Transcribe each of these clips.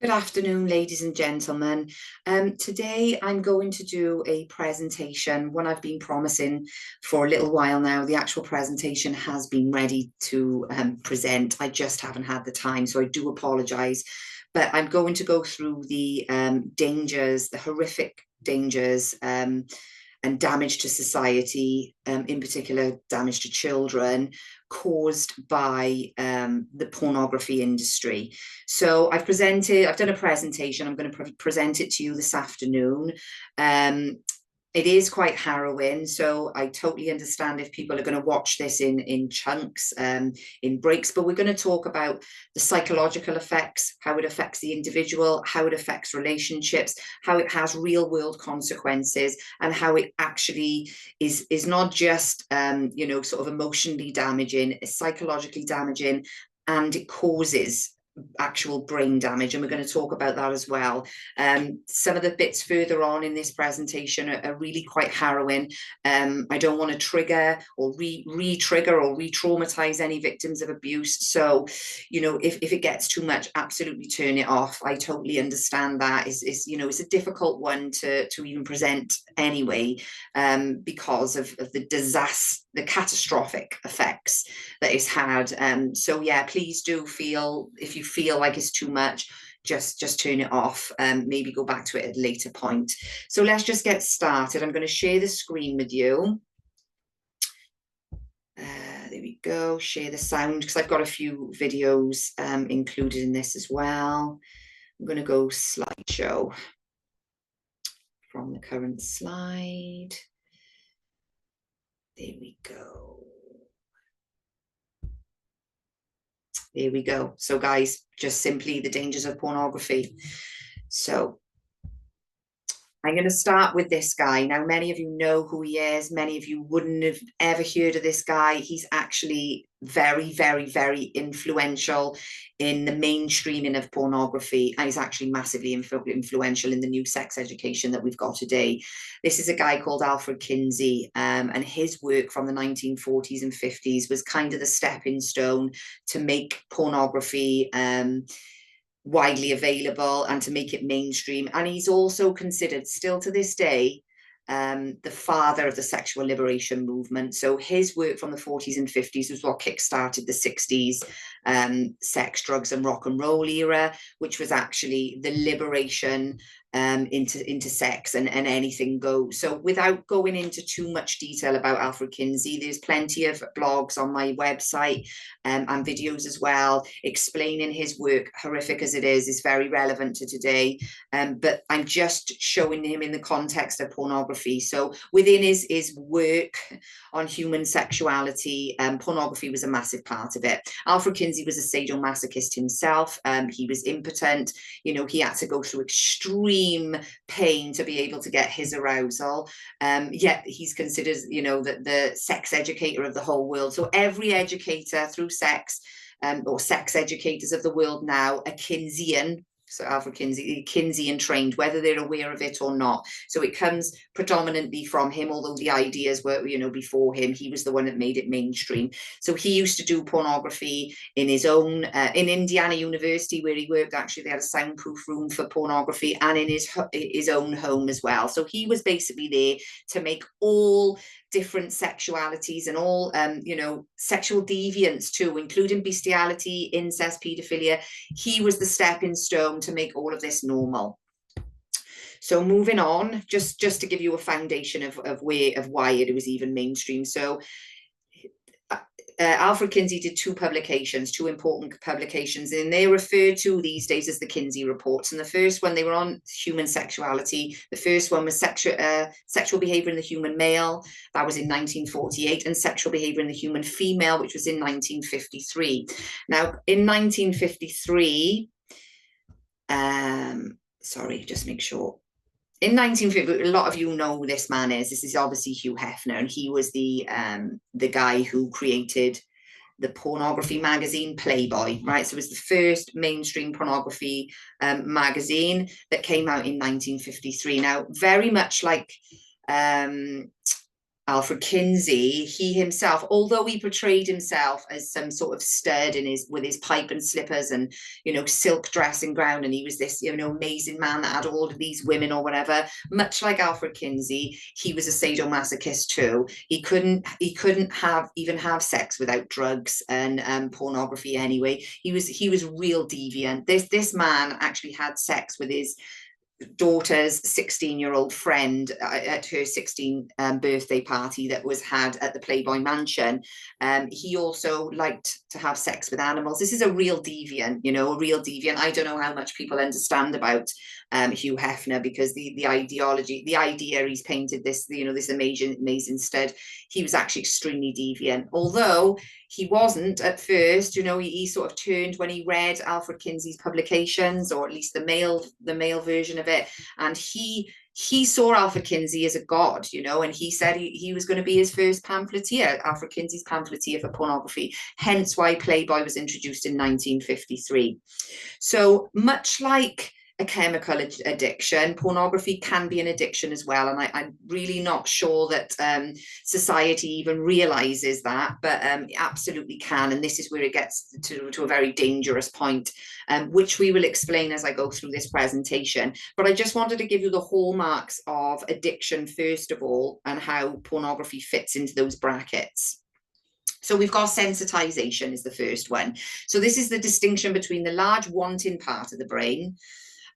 Good afternoon, ladies and gentlemen. Today I'm going to do a presentation, one I've been promising for a little while now. The actual presentation has been ready to present. I just haven't had the time, so I do apologise. But I'm going to go through the dangers, the horrific dangers and damage to society, in particular damage to children, caused by the pornography industry. So I've done a presentation. I'm going to present it to you this afternoon. It is quite harrowing, so I totally understand if people are going to watch this in chunks, in breaks, but we're going to talk about the psychological effects, how it affects the individual, how it affects relationships, how it has real world consequences, and how it actually is not just, sort of emotionally damaging, it's psychologically damaging, and it causes actual brain damage, and we're going to talk about that as well. Some of the bits further on in this presentation are really quite harrowing. I don't want to trigger or re-trigger or re-traumatize any victims of abuse, so if it gets too much, absolutely turn it off. I totally understand that. It's a difficult one to even present anyway, because of the disaster, the catastrophic effects that it's had. So yeah, please do feel, if you feel like it's too much, just turn it off. Maybe go back to it at a later point. So let's just get started. I'm going to share the screen with you. There we go. Share the sound, because I've got a few videos included in this as well. I'm going to go slideshow from the current slide. There we go. There we go. So guys, just simply the dangers of pornography. So I'm going to start with this guy. Now, many of you know who he is. Many of you wouldn't have ever heard of this guy. He's actually very, very, very influential in the mainstreaming of pornography. And he's actually massively influential in the new sex education that we've got today. This is a guy called Alfred Kinsey, and his work from the 1940s and 50s was kind of the stepping stone to make pornography widely available and to make it mainstream. And he's also considered, still to this day, the father of the sexual liberation movement. So his work from the 40s and 50s was what kickstarted the 60s sex, drugs and rock and roll era, which was actually the liberation into sex and anything goes. So without going into too much detail about Alfred Kinsey, there's plenty of blogs on my website and videos as well explaining his work. Horrific as it is very relevant to today, but I'm just showing him in the context of pornography. So within his work on human sexuality, pornography was a massive part of it. Alfred Kinsey was a sadomasochist himself. He was impotent. He had to go through extreme pain to be able to get his arousal. Yet he's considered, the sex educator of the whole world. So every educator through sex, or sex educators of the world now, are Kinseyan. So Alfred Kinsey, Kinseyan trained, whether they're aware of it or not. So it comes predominantly from him, although the ideas were, before him. He was the one that made it mainstream. So he used to do pornography in his own, in Indiana University, where he worked, actually, they had a soundproof room for pornography, and in his own home as well. So he was basically there to make all different sexualities and all, sexual deviance too, including bestiality, incest, paedophilia. He was the stepping stone to make all of this normal. So moving on, just to give you a foundation of why it was even mainstream. So Alfred Kinsey did two important publications, and they're referred to these days as the Kinsey reports. And the first one, they were on human sexuality. The first one was sexual behavior in the human male. That was in 1948, and sexual behavior in the human female, which was in 1953. Now, in 1953, sorry, just make sure. In 1950, a lot of you know who this man is. This is obviously Hugh Hefner, and he was the guy who created the pornography magazine Playboy, right? So it was the first mainstream pornography magazine that came out in 1953. Now, very much like Alfred Kinsey, he himself, although he portrayed himself as some sort of stud with his pipe and slippers and, you know, silk dressing gown, and he was this, you know, amazing man that had all of these women or whatever, much like Alfred Kinsey, he was a sadomasochist too. He couldn't even have sex without drugs and pornography anyway. He was real deviant. This man actually had sex with his daughter's 16-year-old friend at her 16th birthday party that was had at the Playboy Mansion. He also liked to have sex with animals. This is a real deviant, you know, a real deviant. I don't know how much people understand about Hugh Hefner, because the ideology, the idea he's painted this, you know, this amazing stud, he was actually extremely deviant. Although he wasn't at first, you know, he sort of turned when he read Alfred Kinsey's publications, or at least the male version of it, and he saw Alfred Kinsey as a god, you know, and he said he was going to be his first pamphleteer, Alfred Kinsey's pamphleteer for pornography, hence why Playboy was introduced in 1953. So much like a chemical addiction, pornography can be an addiction as well, and I'm really not sure that society even realizes that, but it absolutely can, and this is where it gets to a very dangerous point, which we will explain as I go through this presentation. But I just wanted to give you the hallmarks of addiction first of all, and how pornography fits into those brackets. So we've got sensitization is the first one. So this is the distinction between the large wanting part of the brain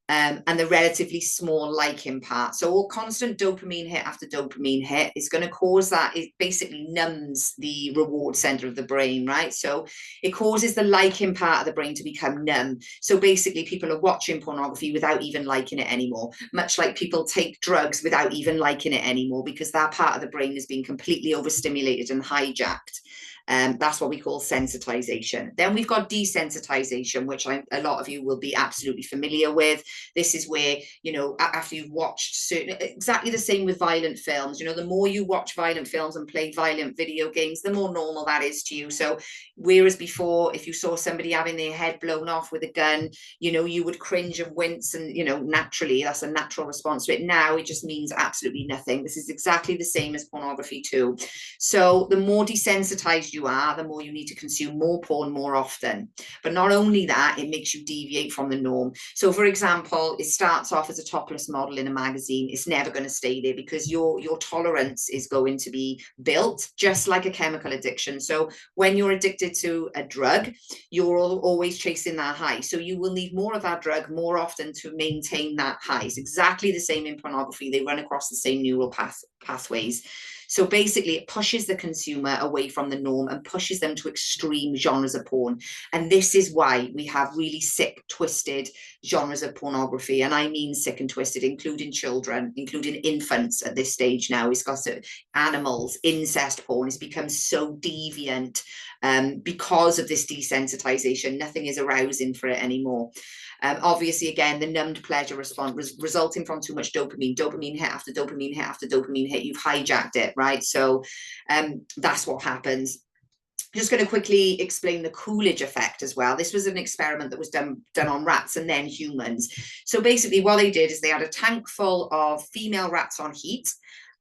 and the relatively small liking part. So all constant dopamine hit after dopamine hit is going to cause that. It basically numbs the reward center of the brain, right? So it causes the liking part of the brain to become numb. So basically people are watching pornography without even liking it anymore, much like people take drugs without even liking it anymore, because that part of the brain has been completely overstimulated and hijacked. That's what we call sensitization. Then we've got desensitization, which a lot of you will be absolutely familiar with. This is where, you know, after you've watched exactly the same with violent films, you know, the more you watch violent films and play violent video games, the more normal that is to you. So whereas before, if you saw somebody having their head blown off with a gun, you know, you would cringe and wince, and, you know, naturally that's a natural response to it. Now it just means absolutely nothing. This is exactly the same as pornography too. So the more desensitized you are, the more you need to consume more porn more often. But not only that, it makes you deviate from the norm. So for example, it starts off as a topless model in a magazine. It's never going to stay there, because your tolerance is going to be built just like a chemical addiction. So when you're addicted to a drug, you're always chasing that high. So you will need more of that drug more often to maintain that high. It's exactly the same in pornography. They run across the same neural pathways. So basically it pushes the consumer away from the norm and pushes them to extreme genres of porn. And this is why we have really sick, twisted genres of pornography. And I mean sick and twisted, including children, including infants at this stage now. It's got animals, incest porn. It's become so deviant because of this desensitization. Nothing is arousing for it anymore. Obviously, again, the numbed pleasure response resulting from too much dopamine hit after dopamine hit after dopamine hit. You've hijacked it, right? So that's what happens. Just going to quickly explain the Coolidge effect as well. This was an experiment that was done on rats and then humans. So basically what they did is they had a tank full of female rats on heat,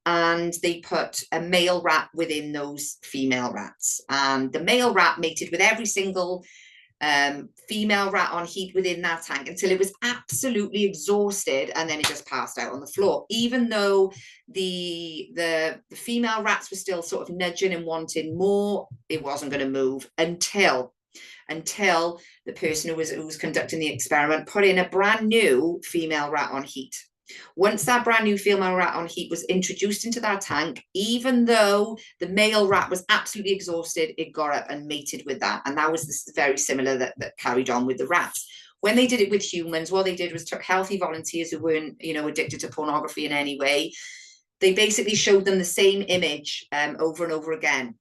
and they put a male rat within those female rats. And the male rat mated with every single female rat on heat within that tank until it was absolutely exhausted, and then it just passed out on the floor, even though the female rats were still sort of nudging and wanting more. It wasn't going to move until the person who was conducting the experiment put in a brand new female rat on heat. Once that brand new female rat on heat was introduced into that tank, even though the male rat was absolutely exhausted, it got up and mated with that. And that was very similar that carried on with the rats. When they did it with humans, what they did was took healthy volunteers who weren't, you know, addicted to pornography in any way. They basically showed them the same image over and over again.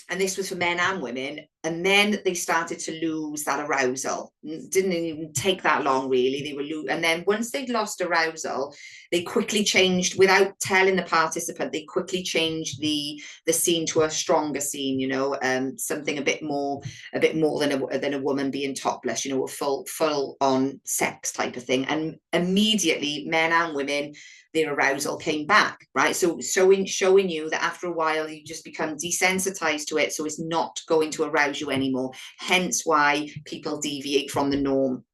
And this was for men and women. And then they started to lose that arousal. It didn't even take that long, really. They were and then once they'd lost arousal, they quickly changed, without telling the participant, they quickly changed the scene to a stronger scene, you know, something a bit more than a woman being topless, you know, a full on sex type of thing. And immediately men and women their arousal came back, right? So showing you that after a while you just become desensitized to it, so it's not going to arouse you anymore. Hence why people deviate from the norm.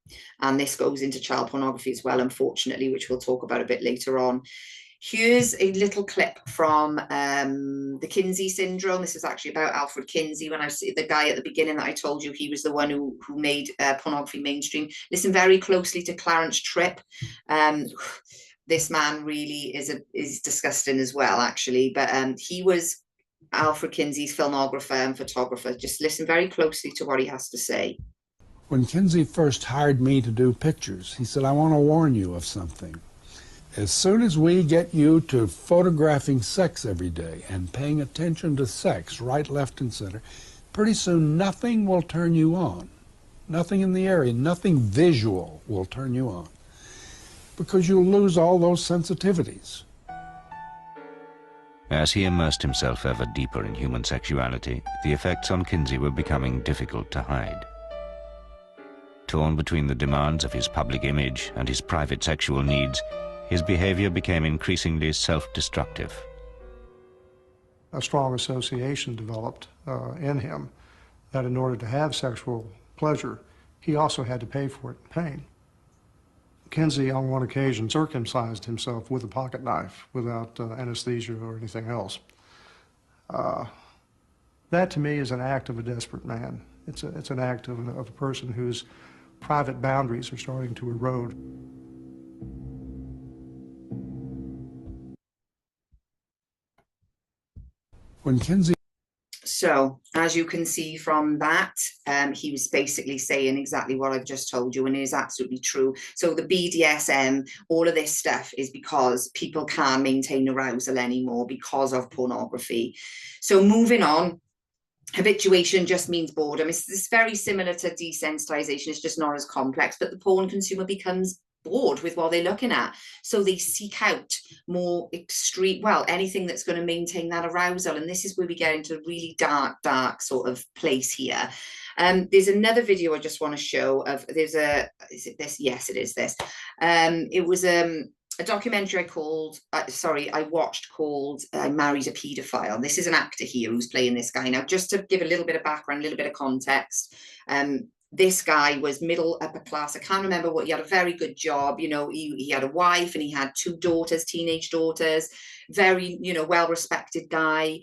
And this goes into child pornography as well, unfortunately, which we'll talk about a bit later on. Here's a little clip from the Kinsey syndrome. This is actually about Alfred Kinsey. When I see the guy at the beginning that I told you, he was the one who made pornography mainstream. Listen very closely to Clarence Tripp. This man really is disgusting as well, actually. But he was Alfred Kinsey's filmographer and photographer. Just listen very closely to what he has to say. When Kinsey first hired me to do pictures, he said, I want to warn you of something. As soon as we get you to photographing sex every day and paying attention to sex right, left, and center, pretty soon nothing will turn you on. Nothing in the area, nothing visual will turn you on, because you'll lose all those sensitivities. As he immersed himself ever deeper in human sexuality, the effects on Kinsey were becoming difficult to hide. Torn between the demands of his public image and his private sexual needs, his behavior became increasingly self-destructive. A strong association developed in him that in order to have sexual pleasure, he also had to pay for it in pain. Kinsey, on one occasion, circumcised himself with a pocket knife without anesthesia or anything else. That, to me, is an act of a desperate man. It's an act of a person whose private boundaries are starting to erode. When Kinsey... So, as you can see from that, he was basically saying exactly what I've just told you, and it is absolutely true. So the BDSM, all of this stuff is because people can't maintain arousal anymore because of pornography. So moving on, habituation just means boredom. It's very similar to desensitization. It's just not as complex, but the porn consumer becomes bored with what they're looking at, so they seek out more extreme, well, anything that's going to maintain that arousal. And this is where we get into a really dark sort of place here. There's another video I just want to show of, is it this? Yes, it is this. It was a documentary I watched called I Married a Paedophile. This is an actor here who's playing this guy. Now, just to give a little bit of background, a little bit of context, this guy was middle upper class. I can't remember what, he had a very good job. You know, he had a wife and he had 2 daughters, teenage daughters, very, you know, well-respected guy,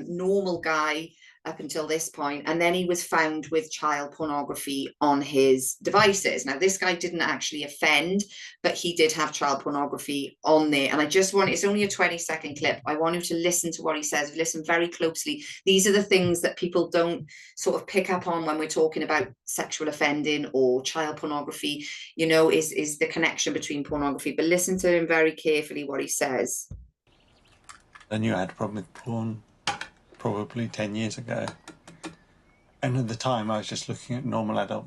normal guy up until this point. And then he was found with child pornography on his devices. Now, this guy didn't actually offend, but he did have child pornography on there. And I just want, it's only a 20-second clip. I want you to listen to what he says, listen very closely. These are the things that people don't sort of pick up on when we're talking about sexual offending or child pornography, you know, is the connection between pornography. But listen to him very carefully, what he says. And you had a problem with porn probably 10 years ago. And at the time I was just looking at normal adult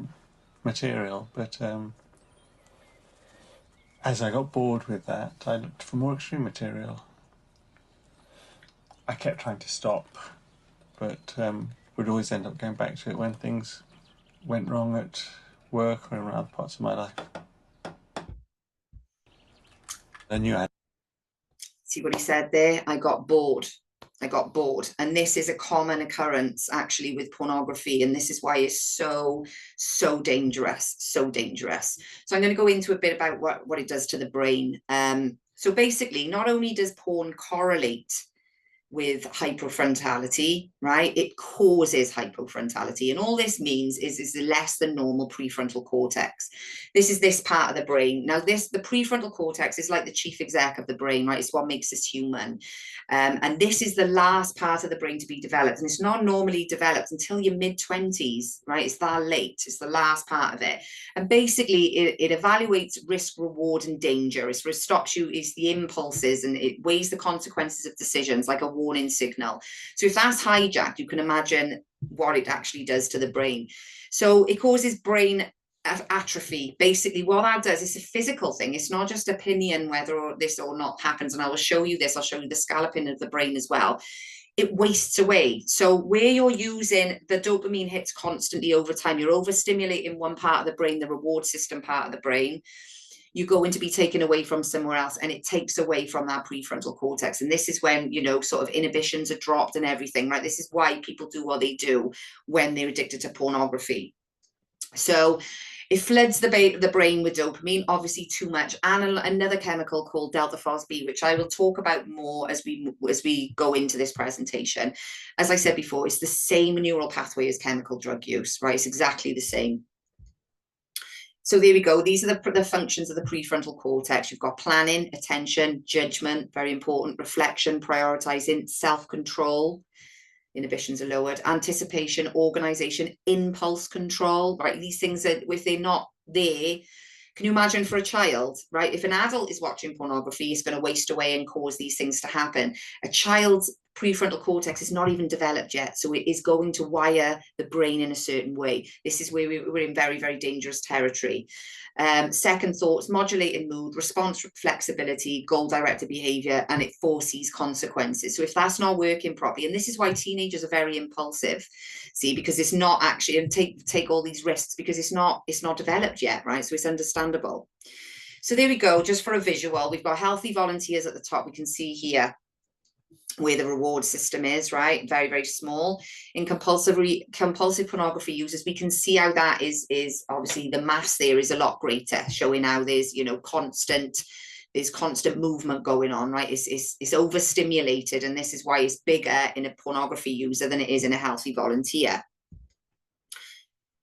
material, but as I got bored with that, I looked for more extreme material. I kept trying to stop, but would always end up going back to it when things went wrong at work or in other parts of my life. Then you had... See what he said there? I got bored. And this is a common occurrence actually with pornography, and this is why it's so dangerous, so I'm going to go into a bit about what it does to the brain. So basically, not only does porn correlate with hypofrontality, right? It causes hypofrontality. And all this means is less than normal prefrontal cortex. This is this part of the brain. Now, the prefrontal cortex is like the chief exec of the brain, right? It's what makes us human. And this is the last part of the brain to be developed. And it's not normally developed until your mid-20s, right? It's that late. It's the last part of it. And basically, it evaluates risk, reward, and danger. It stops you, it's the impulses, and it weighs the consequences of decisions like a warning signal. So if that's hijacked, you can imagine what it actually does to the brain. So it causes brain atrophy. Basically, what that does is a physical thing. It's not just opinion whether this or not happens. And I will show you this. I'll show you the scalloping of the brain as well. It wastes away. So where you're using the dopamine hits constantly over time, you're overstimulating one part of the brain, the reward system part of the brain. you're going to be taken away from somewhere else, and it takes away from that prefrontal cortex. And this is when, you know, sort of inhibitions are dropped and everything, right? This is why people do what they do when they're addicted to pornography. So it floods the brain with dopamine, obviously too much, and another chemical called delta phos-B, which I will talk about more as we go into this presentation. As I said before, it's the same neural pathway as chemical drug use, right? It's exactly the same. So there we go. These are the functions of the prefrontal cortex. You've got planning, attention, judgment, very important, reflection, prioritizing, self-control. Inhibitions are lowered, anticipation, organization, impulse control, right? These things that if they're not there, can you imagine for a child, right? If an adult is watching pornography, it's going to waste away and cause these things to happen. A child's prefrontal cortex is not even developed yet, so it is going to wire the brain in a certain way. This is where we're in very, very dangerous territory. Second thoughts, modulating mood, response flexibility, goal-directed behavior, and it foresees consequences. So if that's not working properly, and this is why teenagers are very impulsive, see, because it's not actually, and take all these risks because it's not developed yet, right? So it's understandable. So there we go, just for a visual. We've got healthy volunteers at the top. We can see here where the reward system is, right? Very, very small. In compulsive pornography users, we can see how that is obviously the mass there is a lot greater, showing how there's, you know, constant movement going on, right? It's overstimulated, and this is why it's bigger in a pornography user than it is in a healthy volunteer.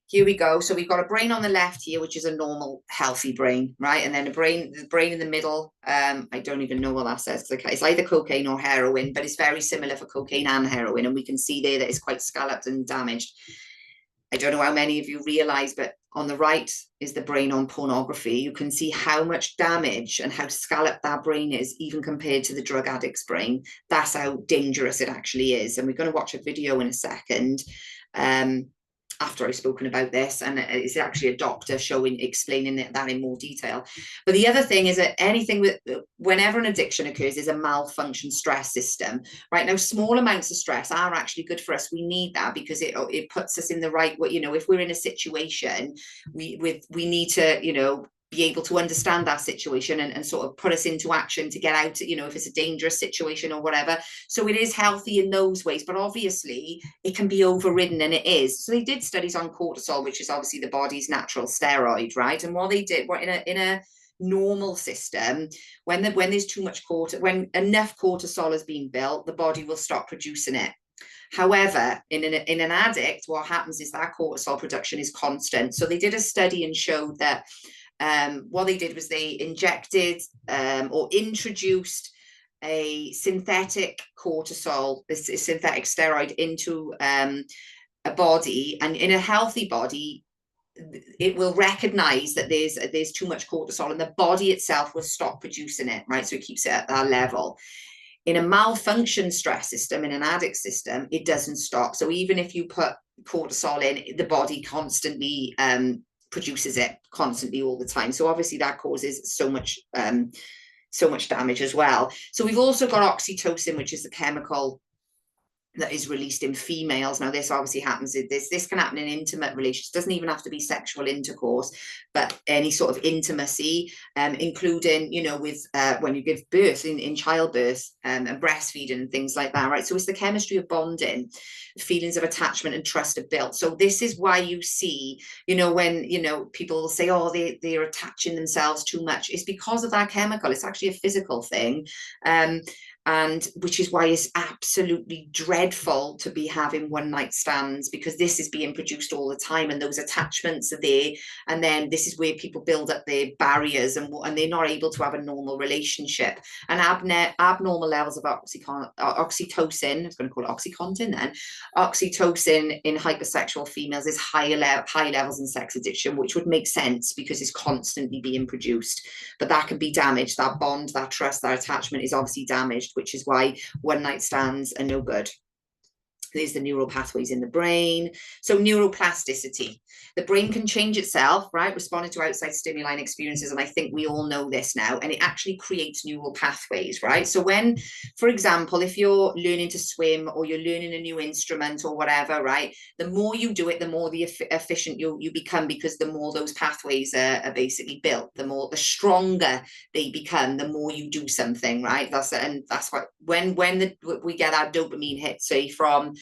Here we go. So we've got a brain on the left here, which is a normal, healthy brain, right? And then the brain in the middle. I don't even know what that says. It's either cocaine or heroin, but it's very similar for cocaine and heroin. And we can see there that it's quite scalloped and damaged. I don't know how many of you realize, but on the right is the brain on pornography. You can see how much damage and how scalloped that brain is, even compared to the drug addict's brain. That's how dangerous it actually is. And we're going to watch a video in a second. After I've spoken about this, and it's actually a doctor explaining that in more detail. But the other thing is that whenever an addiction occurs, is a malfunction stress system, right? Now, small amounts of stress are actually good for us. We need that because it puts us in the right way. You know, if we're in a situation, we need to, you know, be able to understand that situation and sort of put us into action to get out, you know, if it's a dangerous situation or whatever. So it is healthy in those ways, but obviously it can be overridden, and it is. So they did studies on cortisol, which is obviously the body's natural steroid, right? And what they did, in a normal system, when there's too much when enough cortisol has been built, the body will stop producing it. However, in an addict, what happens is that cortisol production is constant. So they did a study and showed that what they did was they injected or introduced a synthetic cortisol, a synthetic steroid, into a body, and in a healthy body, it will recognize that there's too much cortisol, and the body itself will stop producing it, right? So it keeps it at that level. In a malfunction stress system, in an addict system, it doesn't stop. So even if you put cortisol in, the body constantly produces it constantly all the time. So obviously that causes so much damage as well. So we've also got oxytocin, which is the chemical that is released in females. Now, this obviously happens, this can happen in intimate relations. It doesn't even have to be sexual intercourse, but any sort of intimacy, including, you know, with when you give birth, in childbirth, and breastfeeding and things like that, right? So it's the chemistry of bonding, feelings of attachment and trust are built. So this is why you see, you know, when, you know, people will say, oh, they're attaching themselves too much. It's because of that chemical. It's actually a physical thing. And which is why it's absolutely dreadful to be having one night stands, because this is being produced all the time, and those attachments are there. And then this is where people build up their barriers, and they're not able to have a normal relationship. And abnormal levels of oxytocin, I was going to call it oxycontin then, oxytocin in hypersexual females is high levels in sex addiction, which would make sense because it's constantly being produced. But that can be damaged. That bond, that trust, that attachment is obviously damaged, which is why one night stands are no good. There's the neural pathways in the brain. So neuroplasticity, the brain can change itself, right? Responding to outside stimuli and experiences. And I think we all know this now, and it actually creates neural pathways, right? So when, for example, if you're learning to swim or you're learning a new instrument or whatever, right? The more you do it, the more efficient you become, because the more those pathways are basically built, the stronger they become, the more you do something, right? That's what, when we get our dopamine hit, say from,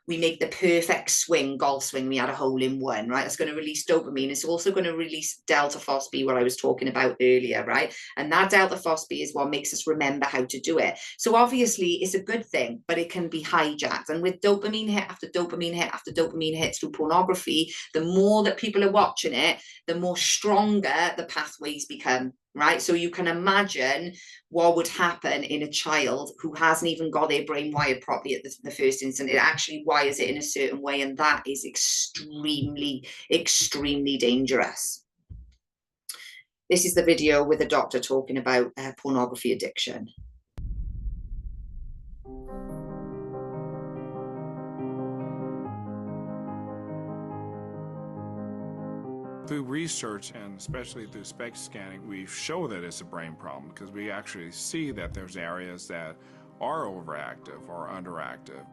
we make the perfect swing, golf swing, we had a hole in one, right? That's going to release dopamine. It's also going to release delta phosphate, what I was talking about earlier, right? And that delta phosphate is what makes us remember how to do it. So obviously it's a good thing, but it can be hijacked. And with dopamine hit after dopamine hit after dopamine hit through pornography, the more that people are watching it, the more stronger the pathways become, right? So you can imagine what would happen in a child who hasn't even got their brain wired properly at the first instant. It actually wires it in a certain way, and that is extremely, extremely dangerous. This is the video with the doctor talking about pornography addiction. Through research, and especially through SPECT scanning, we show that it's a brain problem, because we actually see that there's areas that are overactive or underactive.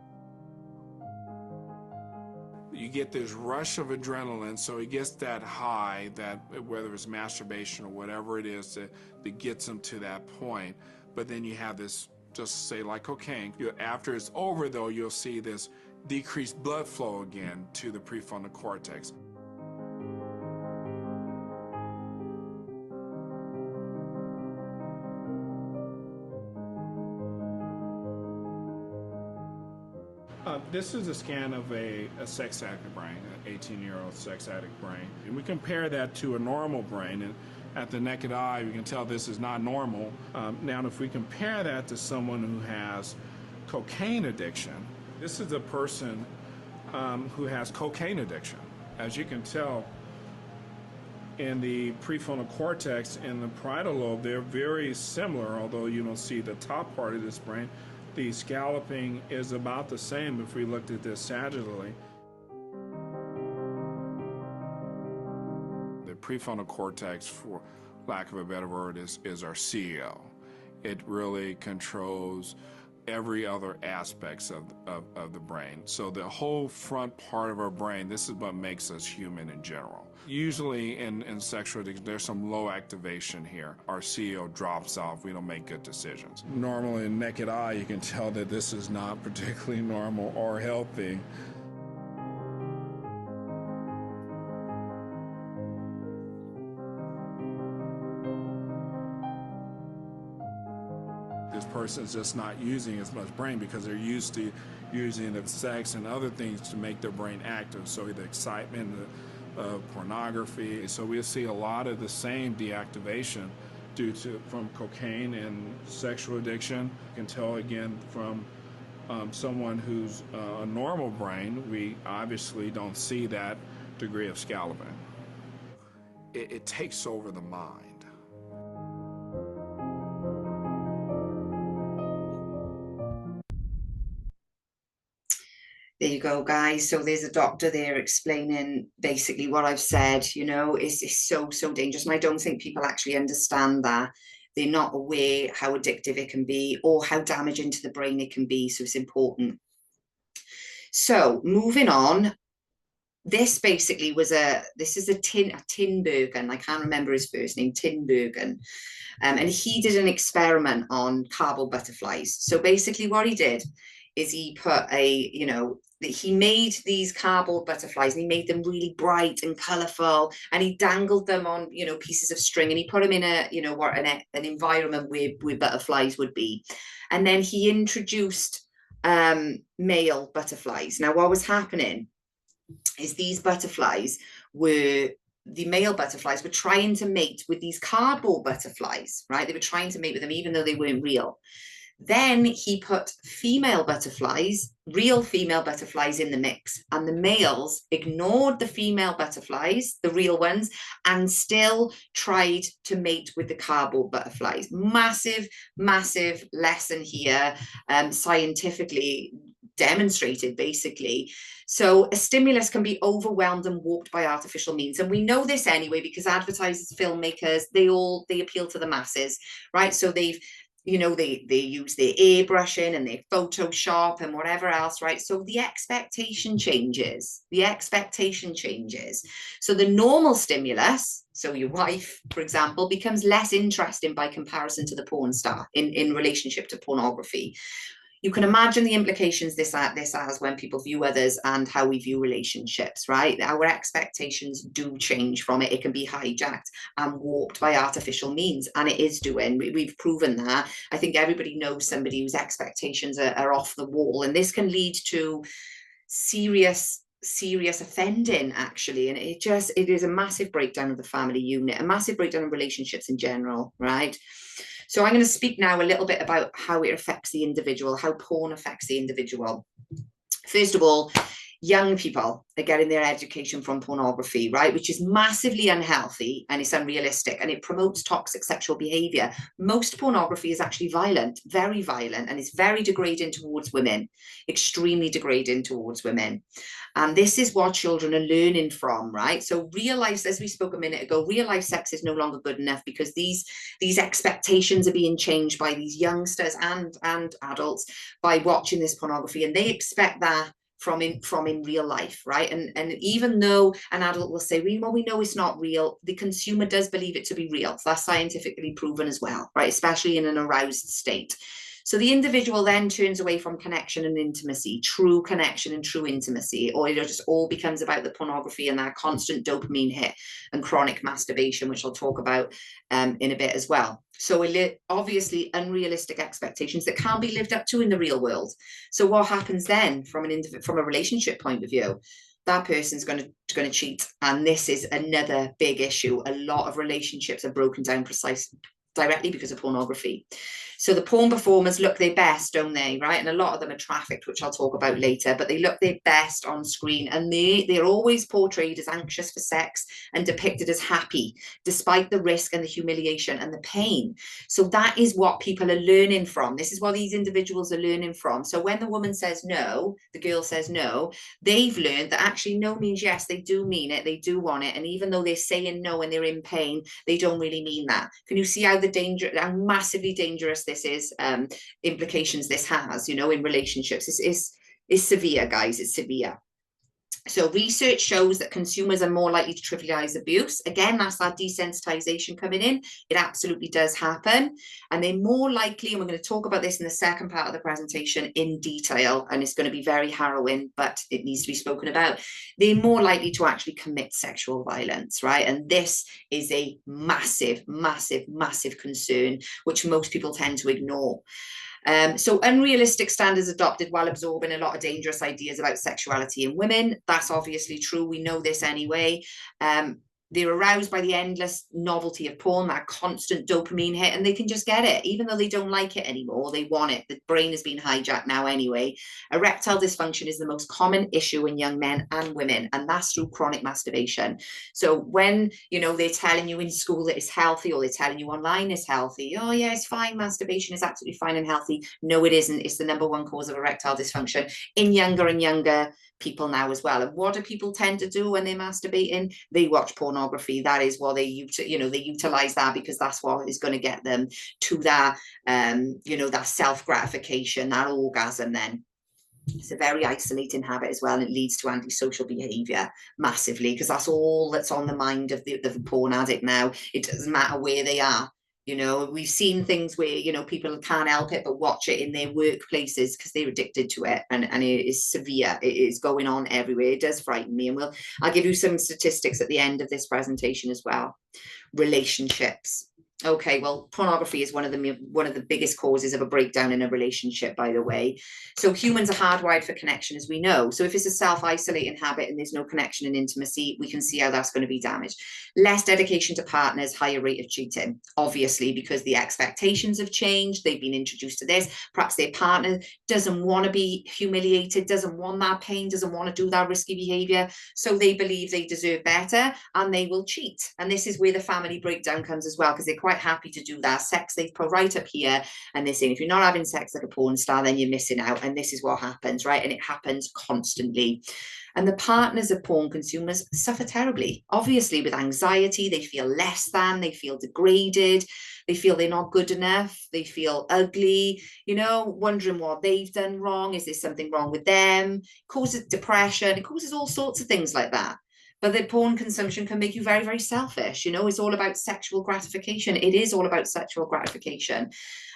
You get this rush of adrenaline, so he gets that high, that whether it's masturbation or whatever it is that gets him to that point. But then you have this, just say like cocaine, after it's over though, you'll see this decreased blood flow again to the prefrontal cortex. This is a scan of a sex addict brain, an 18-year-old sex addict brain. And we compare that to a normal brain, and at the naked eye, we can tell this is not normal. Now, if we compare that to someone who has cocaine addiction, this is a person who has cocaine addiction. As you can tell, in the prefrontal cortex and the parietal lobe, they're very similar, although you don't see the top part of this brain. The scalloping is about the same if we looked at this sagittally. The prefrontal cortex, for lack of a better word, is our CEO. It really controls every other aspects of the brain. So the whole front part of our brain, this is what makes us human in general. Usually in sexual addiction, there's some low activation here. Our CEO drops off, we don't make good decisions. Normally in naked eye, you can tell that this is not particularly normal or healthy. This person's just not using as much brain because they're used to using the sex and other things to make their brain active. So the excitement of pornography. So we'll see a lot of the same deactivation from cocaine and sexual addiction. You can tell again from someone who's a normal brain, we obviously don't see that degree of scalloping. It takes over the mind. There you go, guys. So there's a doctor there explaining basically what I've said. You know, it's so dangerous. And I don't think people actually understand that. They're not aware how addictive it can be or how damaging to the brain it can be. So it's important. So moving on. This basically was this is a Tinbergen. I can't remember his first name, Tinbergen. And he did an experiment on cardboard butterflies. So basically what he did is he put he made these cardboard butterflies and he made them really bright and colorful, and he dangled them on, pieces of string, and he put them in an environment where butterflies would be. And then he introduced male butterflies. Now, what was happening is the male butterflies were trying to mate with these cardboard butterflies, right? They were trying to mate with them even though they weren't real. Then he put real female butterflies in the mix, and the males ignored the female butterflies, the real ones, and still tried to mate with the cardboard butterflies. Massive, massive lesson here, scientifically. demonstrated, basically. So a stimulus can be overwhelmed and warped by artificial means. And we know this anyway, because advertisers, filmmakers, they appeal to the masses, right? So they've, you know, they use their airbrushing and their Photoshop and whatever else, right? So the expectation changes. The expectation changes. So the normal stimulus, so your wife, for example, becomes less interesting by comparison to the porn star in relationship to pornography. You can imagine the implications this has when people view others and how we view relationships, right? Our expectations do change from it. It can be hijacked and warped by artificial means, and it is doing. We've proven that. I think everybody knows somebody whose expectations are off the wall, and this can lead to serious offending, actually. And it is a massive breakdown of the family unit, a massive breakdown of relationships in general, right? So I'm going to speak now a little bit about how it affects the individual, how porn affects the individual. First of all, young people are getting their education from pornography, right? Which is massively unhealthy, and it's unrealistic, and it promotes toxic sexual behavior. Most pornography is actually violent, very violent, and it's very degrading towards women, extremely degrading towards women. And this is what children are learning from, right? So real life, as we spoke a minute ago, real life sex is no longer good enough, because these expectations are being changed by these youngsters and adults by watching this pornography, and they expect that from in real life, right? And even though an adult will say, well, we know it's not real, the consumer does believe it to be real. So that's scientifically proven as well, right? Especially in an aroused state. So the individual then turns away from connection and intimacy, true connection and true intimacy, or it just all becomes about the pornography and that constant dopamine hit and chronic masturbation, which I'll talk about in a bit as well. So obviously unrealistic expectations that can't be lived up to in the real world. So what happens then from a relationship point of view? That person's going to cheat, and this is another big issue. A lot of relationships are broken down directly because of pornography. So the porn performers look their best, don't they, right? And a lot of them are trafficked, which I'll talk about later, but they look their best on screen, and they're always portrayed as anxious for sex and depicted as happy, despite the risk and the humiliation and the pain. So that is what people are learning from. This is what these individuals are learning from. So when the woman says no, the girl says no, they've learned that actually no means yes. They do mean it, they do want it, and even though they're saying no and they're in pain, they don't really mean that. Can you see how how massively dangerous this is, implications this has, you know, in relationships? It's severe, guys. It's severe. So research shows that consumers are more likely to trivialize abuse. Again, that's that desensitization coming in. It absolutely does happen. And they're more likely, and we're going to talk about this in the second part of the presentation in detail, and it's going to be very harrowing, but it needs to be spoken about. They're more likely to actually commit sexual violence, right? And this is a massive, massive, massive concern, which most people tend to ignore. So unrealistic standards adopted while absorbing a lot of dangerous ideas about sexuality in women. That's obviously true. We know this anyway. They're aroused by the endless novelty of porn, that constant dopamine hit, and they can just get it, even though they don't like it anymore. They want it. The brain has been hijacked now anyway. Erectile dysfunction is the most common issue in young men and women, and that's through chronic masturbation. So when, you know, they're telling you in school that it's healthy, or they're telling you online it's healthy, oh yeah, it's fine, masturbation is absolutely fine and healthy. No, it isn't. It's the #1 cause of erectile dysfunction in younger and younger people now as well. And what do people tend to do when they're masturbating? They watch pornography. That is what they utilize that, because that's what is going to get them to that that self-gratification, that orgasm. Then it's a very isolating habit as well, and it leads to antisocial behavior massively, because that's all that's on the mind of the porn addict now. It doesn't matter where they are. You know, we've seen things where, you know, people can't help it but watch it in their workplaces because they're addicted to it, and it is severe. It is going on everywhere. It does frighten me, and I'll give you some statistics at the end of this presentation as well. Relationships. Okay, well, pornography is one of the biggest causes of a breakdown in a relationship, by the way. So humans are hardwired for connection, as we know. So if it's a self-isolating habit and there's no connection and intimacy, we can see how that's going to be damaged. Less dedication to partners, higher rate of cheating, obviously, because the expectations have changed. They've been introduced to this. Perhaps their partner doesn't want to be humiliated, doesn't want that pain, doesn't want to do that risky behavior. So they believe they deserve better, and they will cheat. And this is where the family breakdown comes as well, because they're quite quite happy to do that. Sex, they put right up here, and they're saying, if you're not having sex like a porn star, then you're missing out. And this is what happens, right? And it happens constantly. And the partners of porn consumers suffer terribly, obviously, with anxiety. They feel less than, they feel degraded, they feel they're not good enough, they feel ugly, you know, wondering what they've done wrong. Is there something wrong with them? It causes depression, it causes all sorts of things like that. But the porn consumption can make you very, very selfish. You know, it's all about sexual gratification. It is all about sexual gratification.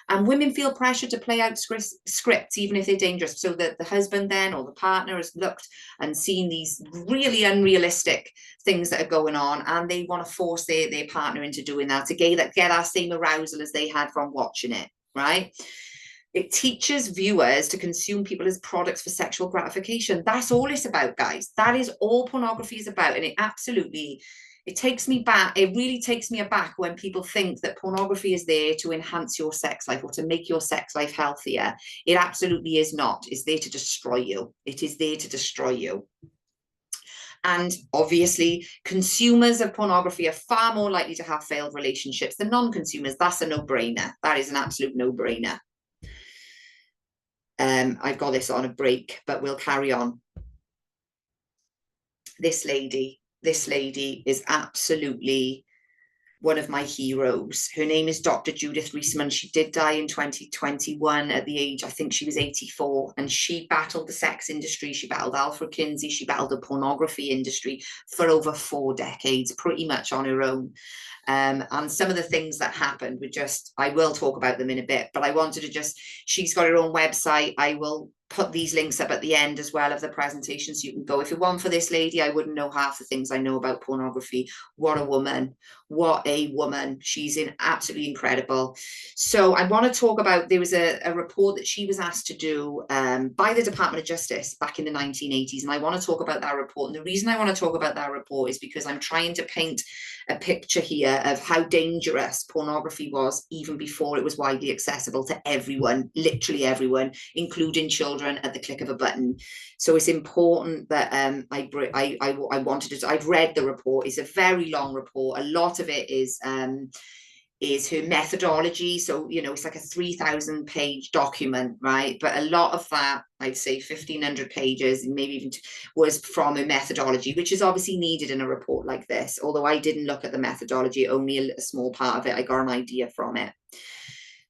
And women feel pressure to play out scripts, even if they're dangerous. So that the husband then, or the partner, has looked and seen these really unrealistic things that are going on, and they want to force their partner into doing that to get that same arousal as they had from watching it, right? It teaches viewers to consume people as products for sexual gratification. That's all it's about, guys. That is all pornography is about. And it takes me back. It really takes me aback when people think that pornography is there to enhance your sex life or to make your sex life healthier. It absolutely is not. It's there to destroy you. It is there to destroy you. And obviously, consumers of pornography are far more likely to have failed relationships than non-consumers. That's a no-brainer. That is an absolute no-brainer. I've got this on a break, but we'll carry on. This lady is absolutely one of my heroes. Her name is Dr. Judith Reisman. She did die in 2021 at the age, I think she was 84, and she battled the sex industry. She battled Alfred Kinsey. She battled the pornography industry for over 4 decades, pretty much on her own. And some of the things that happened were just, I will talk about them in a bit, but I wanted to just, she's got her own website. I will put these links up at the end as well of the presentation, so you can go. If it weren't for this lady, I wouldn't know half the things I know about pornography. What a woman. What a woman. She's absolutely incredible. So I want to talk about, there was a report that she was asked to do by the Department of Justice back in the 1980s. And I want to talk about that report. And the reason I want to talk about that report is because I'm trying to paint a picture here of how dangerous pornography was even before it was widely accessible to everyone, literally everyone, including children, at the click of a button. So it's important that I wanted to, I've read the report. It's a very long report. A lot of it is her methodology. So, you know, it's like a 3,000 page document, right? But a lot of that, I'd say 1,500 pages, maybe even was from a methodology, which is obviously needed in a report like this. Although I didn't look at the methodology, only a small part of it. I got an idea from it.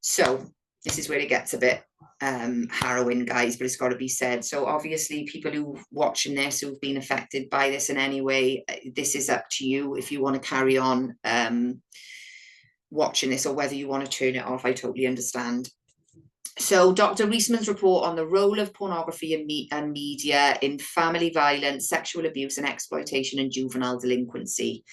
So this is where it gets a bit harrowing, guys, but it's got to be said. So obviously, people who are watching this, who've been affected by this in any way, this is up to you if you want to carry on watching this, or whether you want to turn it off. I totally understand. So Dr. Reisman's report on the role of pornography and media in family violence, sexual abuse and exploitation, and juvenile delinquency.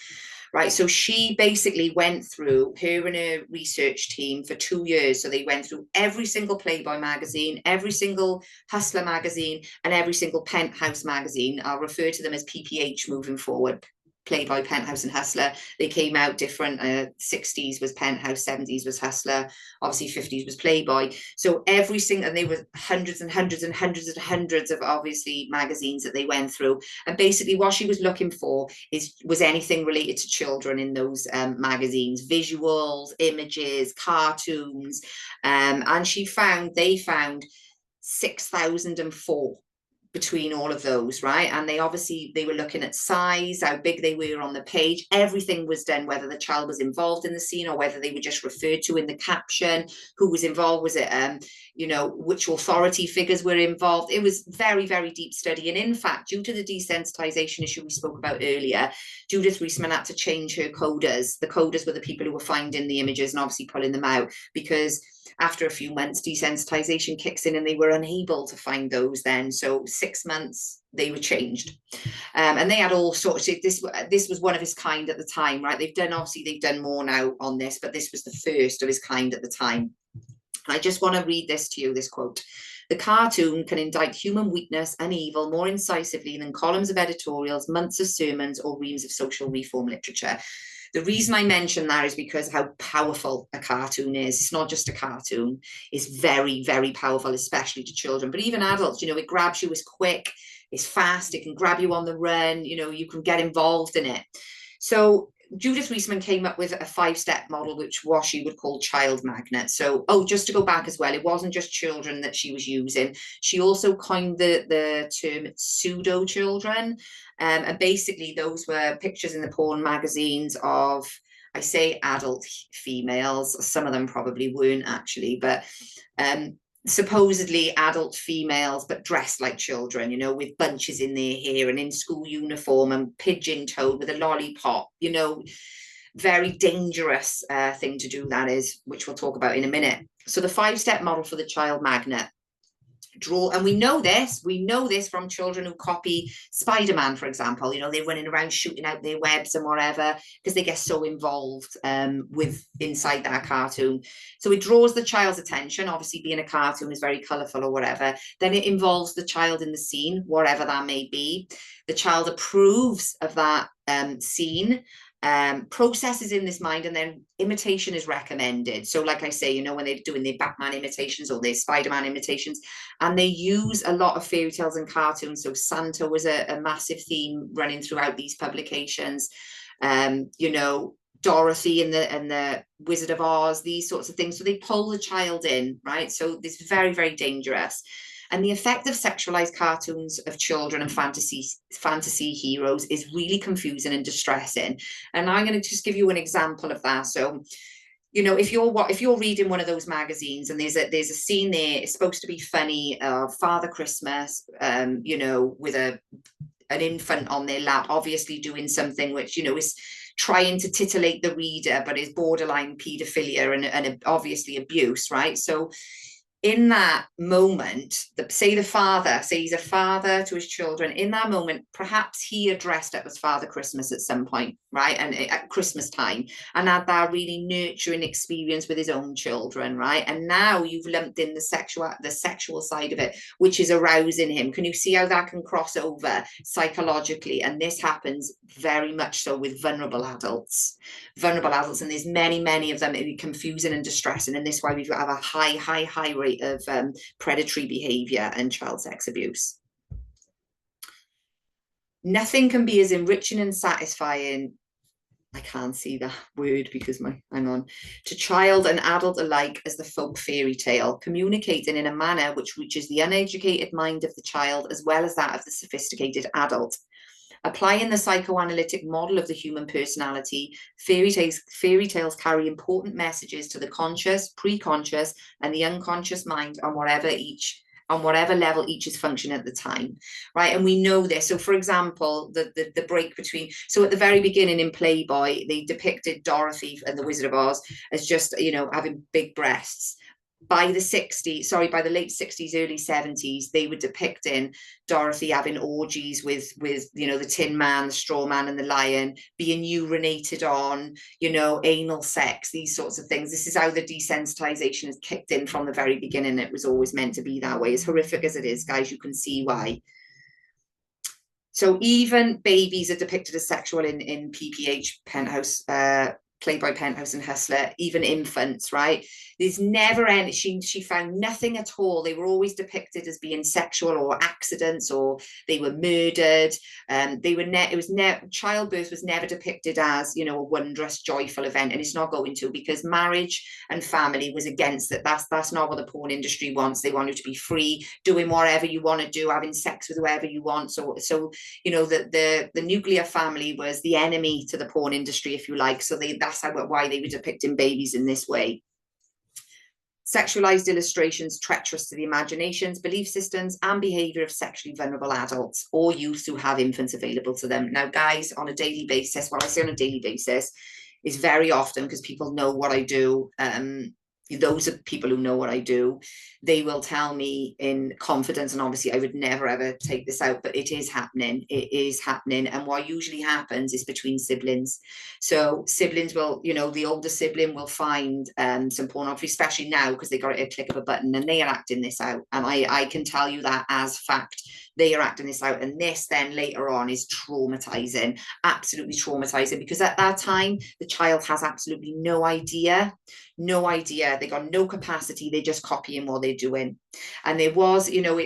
Right, so she basically went through, her and her research team, for 2 years. So they went through every single Playboy magazine, every single Hustler magazine, and every single Penthouse magazine. I'll refer to them as PPH moving forward. Playboy, Penthouse and Hustler. They came out different. 60s was Penthouse, 70s was Hustler, obviously 50s was Playboy. So every single, and there were hundreds and hundreds and hundreds and hundreds of obviously magazines that they went through. And basically what she was looking for was anything related to children in those magazines, visuals, images, cartoons. And they found 6,004 between all of those, right? And they were looking at size, how big they were on the page. Everything was done, whether the child was involved in the scene or whether they were just referred to in the caption, who was involved, was it, you know, which authority figures were involved. It was very, very deep study. And in fact, due to the desensitization issue we spoke about earlier, Judith Reisman had to change her coders. The coders were the people who were finding the images and obviously pulling them out, because after a few months, desensitization kicks in and they were unable to find those then. So 6 months, they were changed. And they had all sorts of, this was one of its kind at the time, right? They've done more now on this, but this was the first of its kind at the time. And I just want to read this to you, this quote. "The cartoon can indict human weakness and evil more incisively than columns of editorials, months of sermons, or reams of social reform literature." The reason I mention that is because how powerful a cartoon is. It's not just a cartoon. It's very, very powerful, especially to children, but even adults. You know, it grabs you, it's quick, it's fast, it can grab you on the run, you know, you can get involved in it. So Judith Reisman came up with a 5-step model, which what she would call child magnet. So, just to go back as well, it wasn't just children that she was using. She also coined the term pseudo children. And basically those were pictures in the porn magazines of, I say adult females, some of them probably weren't actually, but supposedly adult females, but dressed like children, you know, with bunches in their hair and in school uniform and pigeon-toed with a lollipop, you know, very dangerous thing to do, that is, which we'll talk about in a minute. So the 5-step model for the child magnet. Draw, and we know this from children who copy Spider-Man, for example. You know, they're running around shooting out their webs and whatever because they get so involved with inside that cartoon. So it draws the child's attention. Obviously, being a cartoon is very colorful or whatever. Then it involves the child in the scene, whatever that may be. The child approves of that scene, processes in this mind, and then imitation is recommended. So like I say, you know, when they're doing their Batman imitations or their Spider-Man imitations, and they use a lot of fairy tales and cartoons. So Santa was a massive theme running throughout these publications. You know, Dorothy and the Wizard of Oz, these sorts of things. So they pull the child in, right? So this is very, very dangerous. And the effect of sexualized cartoons of children and fantasy heroes is really confusing and distressing. And I'm going to just give you an example of that. So, you know, if you're reading one of those magazines and there's a scene there, it's supposed to be funny, Father Christmas, you know, with an infant on their lap, obviously doing something which, you know, is trying to titillate the reader, but is borderline paedophilia and obviously abuse, right? So in that moment, say he's a father to his children, in that moment, perhaps he had dressed up as Father Christmas at some point, right? And at Christmas time, and had that really nurturing experience with his own children, right? And now you've lumped in the sexual side of it, which is arousing him. Can you see how that can cross over psychologically? And this happens very much so with vulnerable adults, and there's many of them. It'd be confusing and distressing, and this is why we've got a high rate of predatory behavior and child sex abuse. Nothing can be as enriching and satisfying, I can't see that word because to child and adult alike as the folk fairy tale, communicating in a manner which reaches the uneducated mind of the child as well as that of the sophisticated adult. Applying the psychoanalytic model of the human personality, fairy tales carry important messages to the conscious, pre-conscious, and the unconscious mind on whatever level each is functioning at the time, right? And we know this. So, for example, the break between, so at the very beginning in Playboy, they depicted Dorothy and the Wizard of Oz as just, you know, having big breasts. By the late 60s, early 70s, they were depicting Dorothy having orgies with you know, the Tin Man, the Straw Man, and the Lion, being urinated on, you know, anal sex, these sorts of things. This is how the desensitization is kicked in from the very beginning. It was always meant to be that way. As horrific as it is, guys, you can see why. So even babies are depicted as sexual in PPH, Penthouse, Playboy, Penthouse, and Hustler, even infants, right? There's never any, she found nothing at all. They were always depicted as being sexual or accidents, or they were murdered. Childbirth was never depicted as, you know, a wondrous, joyful event, and it's not going to, because marriage and family was against it. That's not what the porn industry wants. They want you to be free, doing whatever you want to do, having sex with whoever you want. So you know, the nuclear family was the enemy to the porn industry, if you like. So that's why they were depicting babies in this way. Sexualized illustrations treacherous to the imaginations, belief systems, and behavior of sexually vulnerable adults or youth who have infants available to them. Now, guys, on a daily basis, what I say on a daily basis is very often, because people know what I do, those are people who know what I do, they will tell me in confidence, and obviously I would never ever take this out, but it is happening. And what usually happens is between siblings. So siblings will, you know, the older sibling will find some pornography, especially now because they got it at a click of a button, and they are acting this out. And I can tell you that as fact, they are acting this out. And this then later on is traumatizing, absolutely traumatizing, because at that time the child has absolutely no idea. They got no capacity. They're just copying what they're doing. And there was, you know,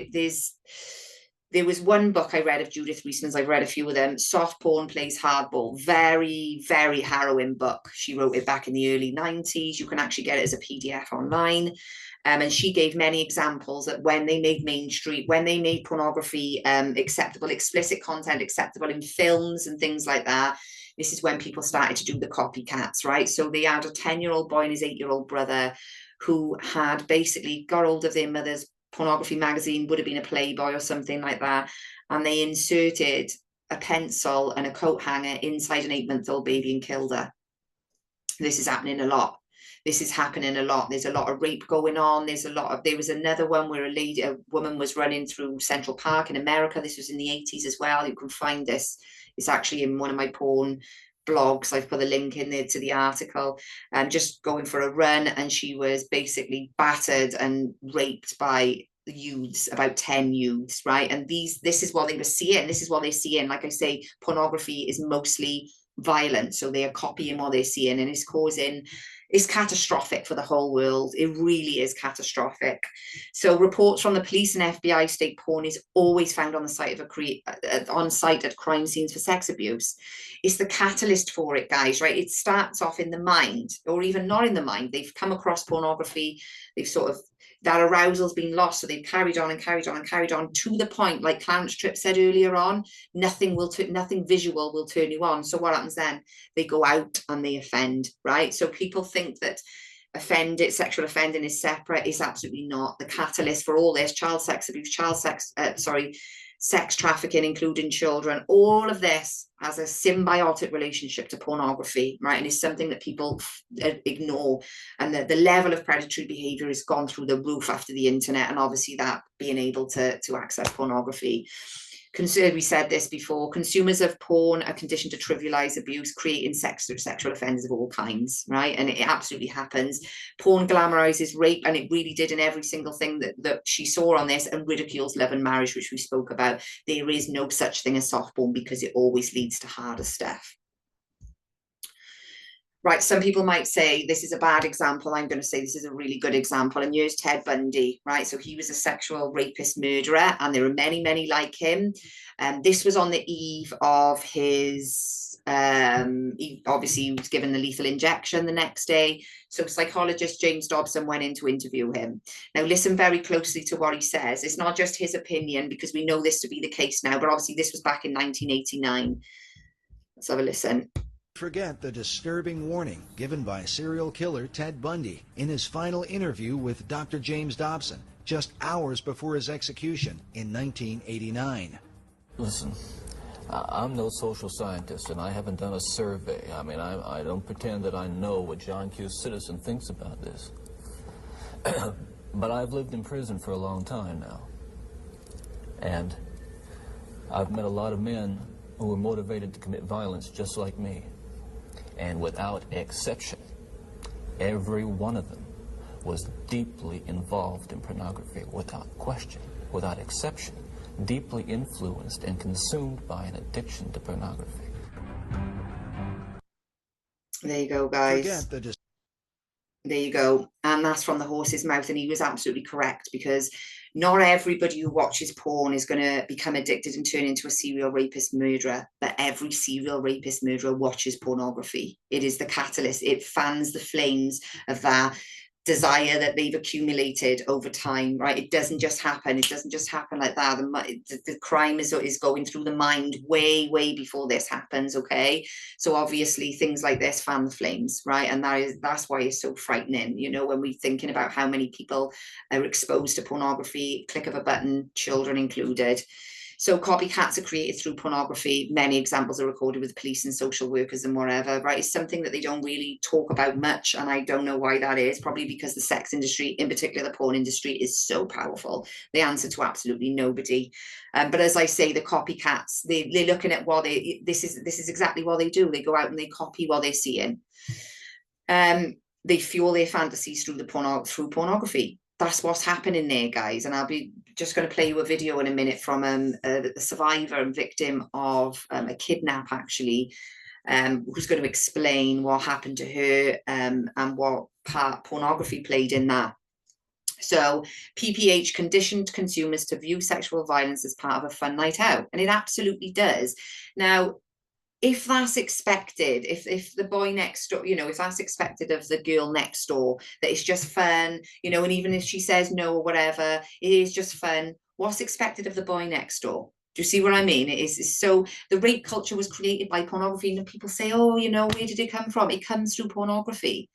there was one book I read of Judith Reisman's, I've read a few of them, Soft Porn Plays Hardball. Very, very harrowing book. She wrote it back in the early 90s. You can actually get it as a PDF online. And she gave many examples that when they made mainstream, when they made pornography acceptable, explicit content acceptable in films and things like that, this is when people started to do the copycats, right? So they had a 10-year-old boy and his 8-year-old brother who had basically got hold of their mother's pornography magazine, would have been a Playboy or something like that, and they inserted a pencil and a coat hanger inside an 8-month-old baby and killed her. This is happening a lot. This is happening a lot. There's a lot of rape going on. There was another one where a woman was running through Central Park in America. This was in the 80s as well. You can find this. It's actually in one of my porn blogs. I've put a link in there to the article, and just going for a run, and she was basically battered and raped by youths, about 10 youths, right? And this is what they were seeing. This is what they're seeing. Like I say, pornography is mostly violent, so they are copying what they're seeing, and it's catastrophic for the whole world. It really is catastrophic. So reports from the police and FBI state porn is always found on the site at crime scenes for sex abuse. It's the catalyst for it, guys, right? It starts off in the mind, or even not in the mind. They've come across pornography, they've sort of, that arousal's been lost, so they've carried on and carried on and carried on to the point, like Clarence Tripp said earlier on, nothing visual will turn you on. So what happens then? They go out and they offend, right? So people think that sexual offending is separate. It's absolutely not. The catalyst for all this, child sex abuse, sex trafficking, including children, all of this has a symbiotic relationship to pornography, right? And it's something that people ignore. And the level of predatory behavior has gone through the roof after the internet, and obviously that being able to access pornography. We said this before, consumers of porn are conditioned to trivialize abuse, creating sexual offenders of all kinds, right? And it absolutely happens. Porn glamorizes rape, and it really did in every single thing that she saw on this, and ridicules love and marriage, which we spoke about. There is no such thing as soft porn because it always leads to harder stuff. Right, some people might say this is a bad example. I'm going to say this is a really good example. And here's Ted Bundy, right? So he was a sexual rapist murderer, and there are many, many like him. This was on the eve of his, he was given the lethal injection the next day. So psychologist James Dobson went in to interview him. Now, listen very closely to what he says. It's not just his opinion, because we know this to be the case now, but obviously this was back in 1989. Let's have a listen. Forget the disturbing warning given by serial killer Ted Bundy in his final interview with Dr. James Dobson just hours before his execution in 1989. Listen, I'm no social scientist, and I haven't done a survey. I mean, I don't pretend that I know what John Q. Citizen thinks about this. But I've lived in prison for a long time now. And I've met a lot of men who were motivated to commit violence just like me. And without exception, every one of them was deeply involved in pornography, without question, without exception, deeply influenced and consumed by an addiction to pornography. There you go, guys. There you go. And that's from the horse's mouth. And he was absolutely correct, because not everybody who watches porn is going to become addicted and turn into a serial rapist murderer, but every serial rapist murderer watches pornography. It is the catalyst. It fans the flames of that desire that they've accumulated over time, right? It doesn't just happen. It doesn't just happen like that. The crime is going through the mind way before this happens, okay? So obviously things like this fan the flames, right? And that's why it's so frightening, you know, when we're thinking about how many people are exposed to pornography, click of a button, children included. So copycats are created through pornography. Many examples are recorded with police and social workers and whatever, right? It's something that they don't really talk about much, and I don't know why that is. Probably because the sex industry, in particular the porn industry, is so powerful. They answer to absolutely nobody. But as I say, the copycats, they're looking at what this is exactly what they do. They go out and they copy what they're seeing. They fuel their fantasies through pornography. That's what's happening there, guys. And I'll be just going to play you a video in a minute from the survivor and victim of a kidnap, actually, who's going to explain what happened to her and what part pornography played in that. So PPH conditioned consumers to view sexual violence as part of a fun night out, and it absolutely does. Now, if that's expected, if the boy next door, if that's expected of the girl next door, that it's just fun, and even if she says no or whatever, it is just fun, what's expected of the boy next door? Do you see what I mean? It is so the rape culture was created by pornography, and people say, oh, where did it come from? It comes through pornography.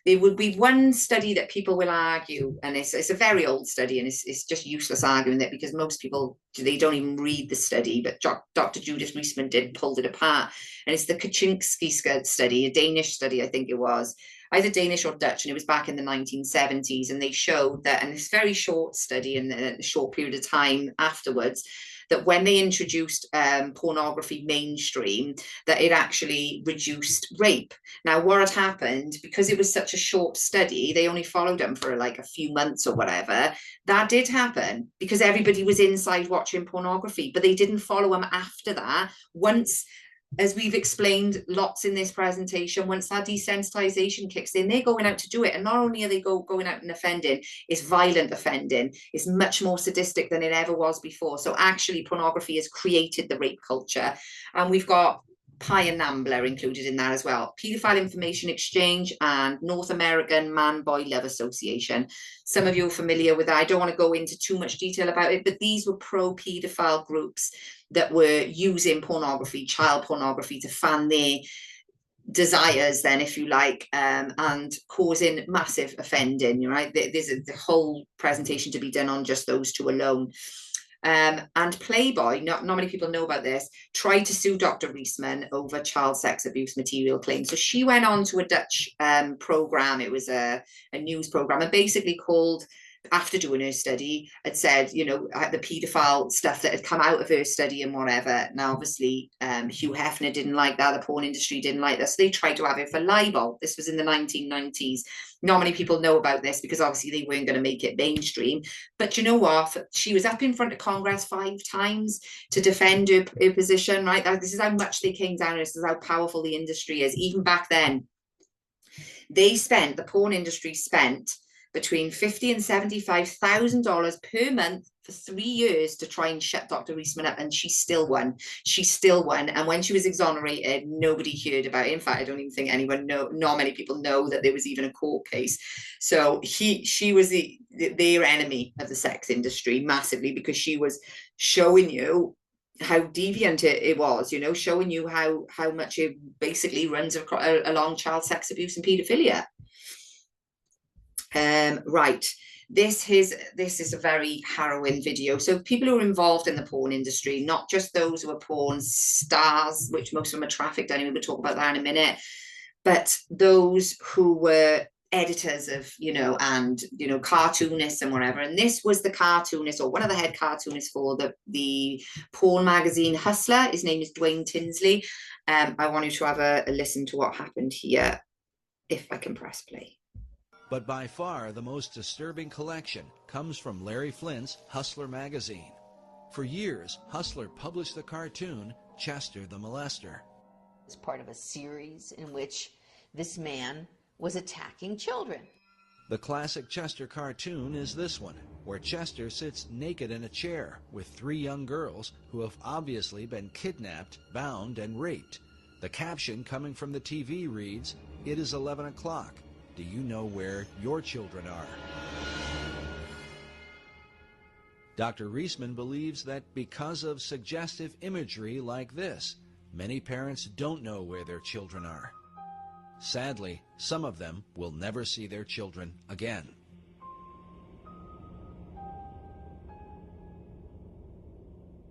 There would be one study that people will argue, and it's a very old study, and it's just useless arguing that, because most people, they don't even read the study, but Dr. Judith Reisman pulled it apart, and it's the Kaczynski study, a Danish study, I think it was, either Danish or Dutch, and it was back in the 1970s, and they showed that, and this very short study in a short period of time afterwards, that when they introduced pornography mainstream, that it actually reduced rape. Now, what had happened, because it was such a short study, they only followed them for like a few months or whatever, that did happen because everybody was inside watching pornography, but they didn't follow them after that. Once, as we've explained lots in this presentation, once that desensitization kicks in, they're going out to do it. And not only are they going out and offending, it's violent offending. It's much more sadistic than it ever was before. So actually, pornography has created the rape culture. And we've got Pie and Nambler included in that as well. Paedophile Information Exchange and North American Man-Boy Love Association. Some of you are familiar with that. I don't want to go into too much detail about it, but these were pro-paedophile groups that were using pornography, child pornography, to fan their desires then, if you like, and causing massive offending, right? There's the whole presentation to be done on just those two alone. And Playboy, not many people know about this, tried to sue Dr. Reisman over child sex abuse material claims. So she went on to a Dutch program. It was a news program, and basically called, after doing her study, had said, the paedophile stuff that had come out of her study and whatever. Now, obviously, Hugh Hefner didn't like that. The porn industry didn't like that. So they tried to have it for libel. This was in the 1990s. Not many people know about this because obviously they weren't going to make it mainstream. But you know what? She was up in front of Congress 5 times to defend her position, right? This is how much they came down. This is how powerful the industry is. Even back then, the porn industry spent between $50,000 and $75,000 per month for 3 years to try and shut Dr. Reisman up, and she still won. She still won. And when she was exonerated, nobody heard about it. In fact, I don't even think not many people know that there was even a court case. So she was their enemy of the sex industry massively, because she was showing you how deviant it was, showing you how much it basically runs along child sex abuse and paedophilia. Right, this is a very harrowing video. So people who are involved in the porn industry, not just those who are porn stars, which most of them are trafficked anyway, we'll talk about that in a minute, but those who were editors of, and cartoonists and whatever. And this was the cartoonist, or one of the head cartoonists for the porn magazine Hustler. His name is Dwayne Tinsley. I want you to have a listen to what happened here, if I can press play. But by far the most disturbing collection comes from Larry Flint's Hustler magazine. For years, Hustler published the cartoon Chester the Molester. It's part of a series in which this man was attacking children. The classic Chester cartoon is this one, where Chester sits naked in a chair with 3 young girls who have obviously been kidnapped, bound, and raped. The caption coming from the TV reads, "It is 11 o'clock. Do you know where your children are?" Dr. Reisman believes that because of suggestive imagery like this, many parents don't know where their children are. Sadly, some of them will never see their children again.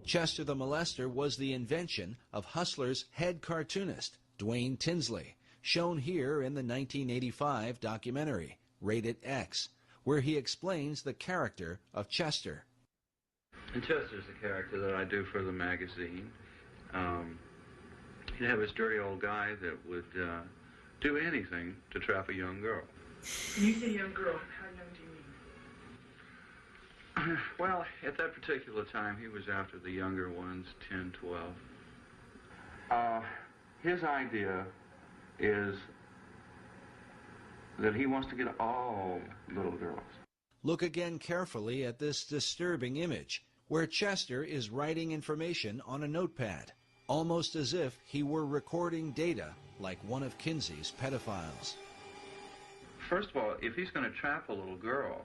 Chester the Molester was the invention of Hustler's head cartoonist, Dwayne Tinsley, shown here in the 1985 documentary, Rated X, where he explains the character of Chester. And Chester's the character that I do for the magazine. You have this dirty old guy that would do anything to trap a young girl. When you say young girl, how young do you mean? Well, at that particular time, he was after the younger ones, 10, 12. His idea is that he wants to get all little girls. look again carefully at this disturbing image, where Chester is writing information on a notepad, almost as if he were recording data like one of Kinsey's pedophiles. First of all, if he's going to trap a little girl,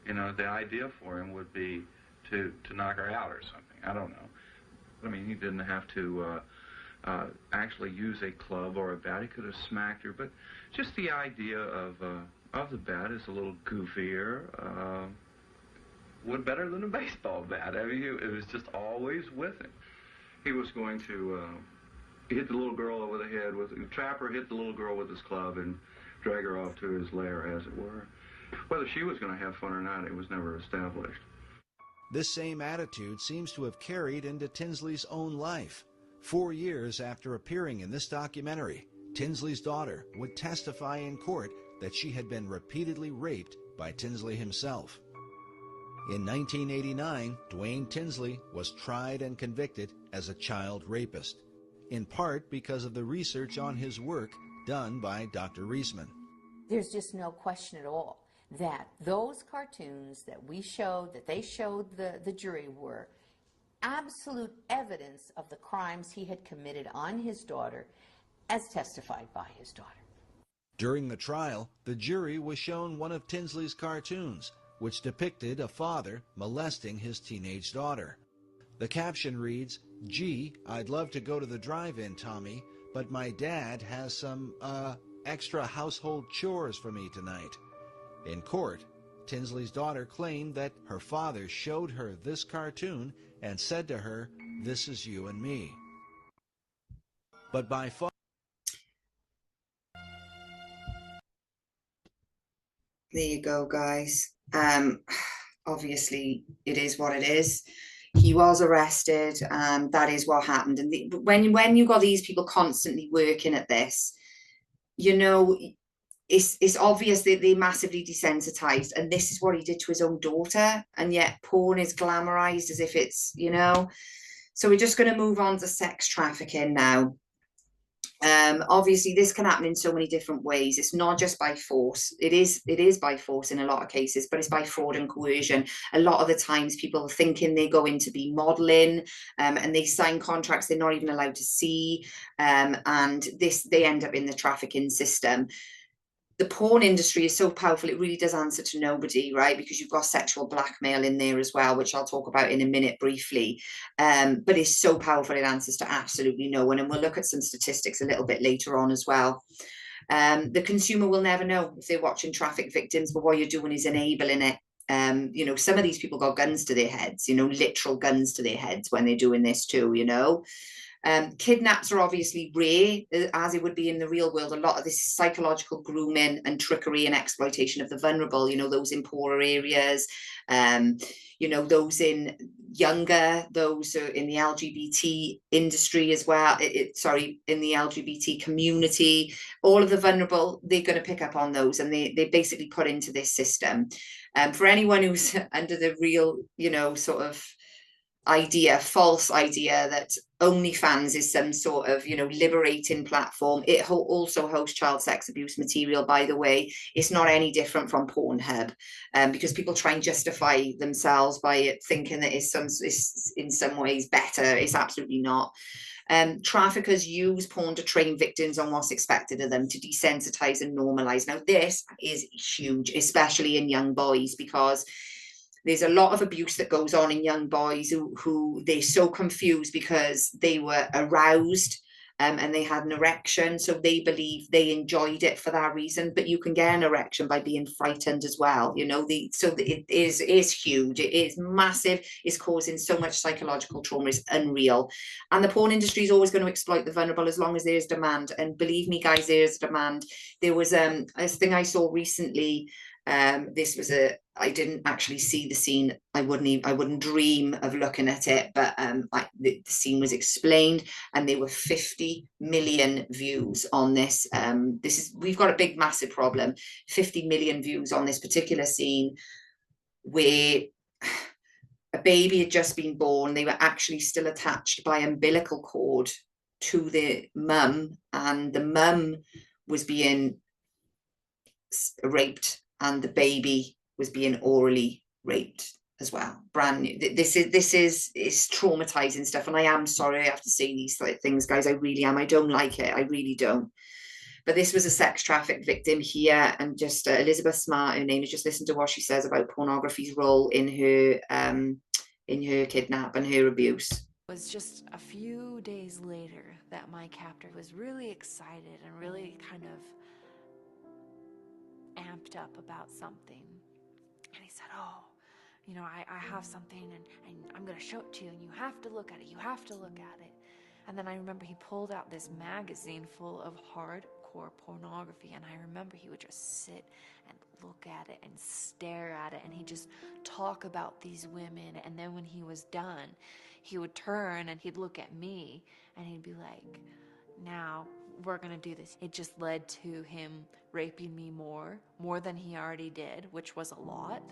you know, the idea for him would be to knock her out or something. I don't know. I mean, he didn't have to actually use a club or a bat. He could have smacked her, but just the idea of the bat is a little goofier. Would better than a baseball bat. I mean, it was just always with him. He was going to hit the little girl over the head with, trap her, hit the little girl with his club, and drag her off to his lair, as it were. Whether she was going to have fun or not, it was never established. This same attitude seems to have carried into Tinsley's own life. 4 years after appearing in this documentary, Tinsley's daughter would testify in court that she had been repeatedly raped by Tinsley himself. In 1989, Dwayne Tinsley was tried and convicted as a child rapist, in part because of the research on his work done by Dr. Reisman. There's just no question at all that those cartoons that we showed, that they showed the jury, were absolute evidence of the crimes he had committed on his daughter, as testified by his daughter. During the trial, the jury was shown one of Tinsley's cartoons, which depicted a father molesting his teenage daughter. The caption reads, "Gee, I'd love to go to the drive-in, Tommy, but my dad has some, extra household chores for me tonight." In court, Tinsley's daughter claimed that her father showed her this cartoon and said to her, "This is you and me." But by far... There you go, guys. Obviously, it is what it is. He was arrested, and that is what happened. And when you got these people constantly working at this, you know, it's obvious that they're massively desensitized, and this is what he did to his own daughter, and yet porn is glamorized as if it's, you know. So we're just going to move on to sex trafficking now. Obviously this can happen in so many different ways. It's not just by force. It is by force in a lot of cases, but it's by fraud and coercion. A lot of the times people are thinking they're going to be modeling, and they sign contracts they're not even allowed to see, and they end up in the trafficking system. The porn industry is so powerful, it really does answer to nobody, right? Because you've got sexual blackmail in there as well, which I'll talk about in a minute briefly. But it's so powerful, it answers to absolutely no one. And we'll look at some statistics a little bit later on as well. The consumer will never know if they're watching traffic victims, but what you're doing is enabling it. You know, some of these people got guns to their heads, you know, literal guns to their heads when they're doing this too, you know. Kidnaps are obviously rare, as it would be in the real world. A lot of this psychological grooming and trickery and exploitation of the vulnerable, you know, those in poorer areas, you know, those in younger, those in the LGBT industry as well, in the LGBT community, all of the vulnerable, they're going to pick up on those, and they basically put into this system. For anyone who's under the real, you know, sort of false idea that OnlyFans is some sort of, you know, liberating platform. It also hosts child sex abuse material, by the way. It's not any different from Pornhub, because people try and justify themselves by it, thinking that it's in some ways better. It's absolutely not. Traffickers use porn to train victims on what's expected of them, to desensitize and normalize. Now, this is huge, especially in young boys, because there's a lot of abuse that goes on in young boys who they're so confused because they were aroused, and they had an erection, so they believe they enjoyed it for that reason. But you can get an erection by being frightened as well, you know. So it is huge. It is massive. It's causing so much psychological trauma. It's unreal. And the porn industry is always going to exploit the vulnerable as long as there's demand. And believe me, guys, there's demand. There was a thing I saw recently. I didn't actually see the scene. I wouldn't dream of looking at it, but the scene was explained, and there were 50 million views on this. We've got a big, massive problem. 50 million views on this particular scene, where a baby had just been born. They were actually still attached by umbilical cord to the mum, and the mum was being raped, and the baby was being orally raped as well. Brand new. This is traumatizing stuff, and I am sorry I have to say these things, guys. I really am. I don't like it. I really don't. But this was a sex traffic victim here, and just Elizabeth Smart, her name is. Just listen to what she says about pornography's role in her kidnap and her abuse. It was just a few days later that my captor was really excited and really kind of amped up about something. And he said, oh, you know, I have something and I'm going to show it to you and you have to look at it. You have to look at it. And then I remember he pulled out this magazine full of hardcore pornography, and I remember he would just sit and look at it and stare at it, and he'd just talk about these women. And then when he was done, he would turn and he'd look at me and he'd be like, now we're gonna do this. It just led to him raping me more than he already did, which was a lot.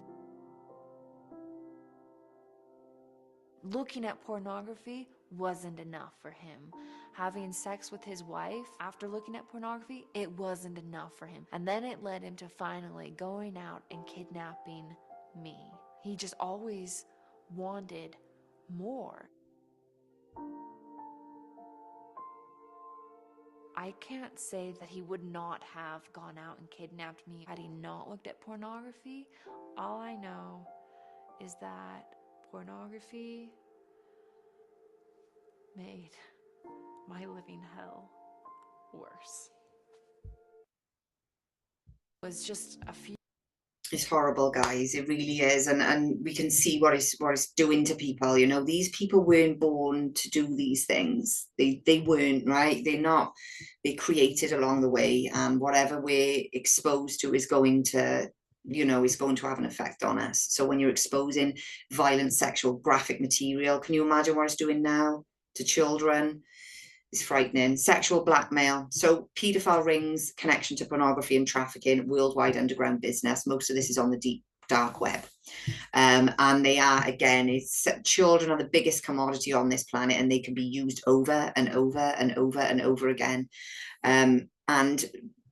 Looking at pornography wasn't enough for him. Having sex with his wife after looking at pornography, it wasn't enough for him. And then it led him to finally going out and kidnapping me. He just always wanted more. I can't say that he would not have gone out and kidnapped me had he not looked at pornography. All I know is that pornography made my living hell worse. It was just a few. It's horrible, guys. It really is, and we can see what it's doing to people. You know, these people weren't born to do these things. They weren't, right? They're not. They're created along the way, and whatever we're exposed to is going to, you know, is going to have an effect on us. So when you're exposing violent, sexual, graphic material, can you imagine what it's doing now to children? It's frightening. Sexual blackmail. So paedophile rings, connection to pornography and trafficking, worldwide underground business. Most of this is on the deep dark web. And they are, again, children are the biggest commodity on this planet, and they can be used over and over and over and over again. And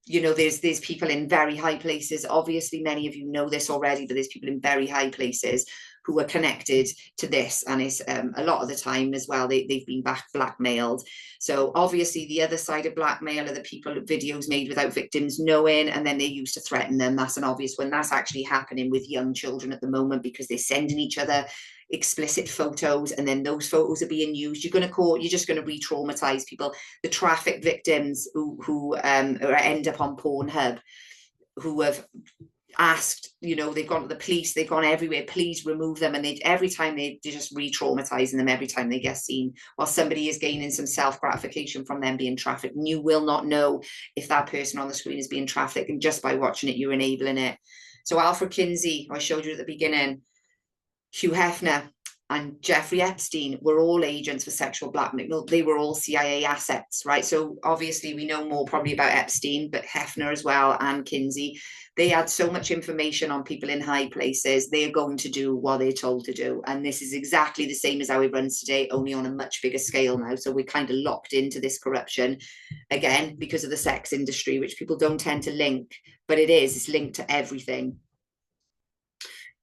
you know, there's people in very high places. Obviously, many of you know this already, but there's people in very high places who are connected to this, and it's a lot of the time as well, they've been blackmailed. So obviously the other side of blackmail are the people, videos made without victims knowing, and then they used to threaten them. That's an obvious one. That's actually happening with young children at the moment, because they're sending each other explicit photos, and then those photos are being used. You're just going to re-traumatize people. The traffic victims who end up on Pornhub, who have asked, you know, they've gone to the police, they've gone everywhere, please remove them, and every time they're just re-traumatizing them every time they get seen, while somebody is gaining some self-gratification from them being trafficked. And you will not know if that person on the screen is being trafficked, and just by watching it, you're enabling it. So Alfred Kinsey, I showed you at the beginning, Hugh Hefner and Jeffrey Epstein were all agents for sexual blackmail. They were all CIA assets, right? So obviously we know more probably about Epstein, but Hefner as well, and Kinsey, they had so much information on people in high places. They're going to do what they're told to do. And this is exactly the same as how it runs today, only on a much bigger scale now. So we're kind of locked into this corruption, again, because of the sex industry, which people don't tend to link, but it's linked to everything.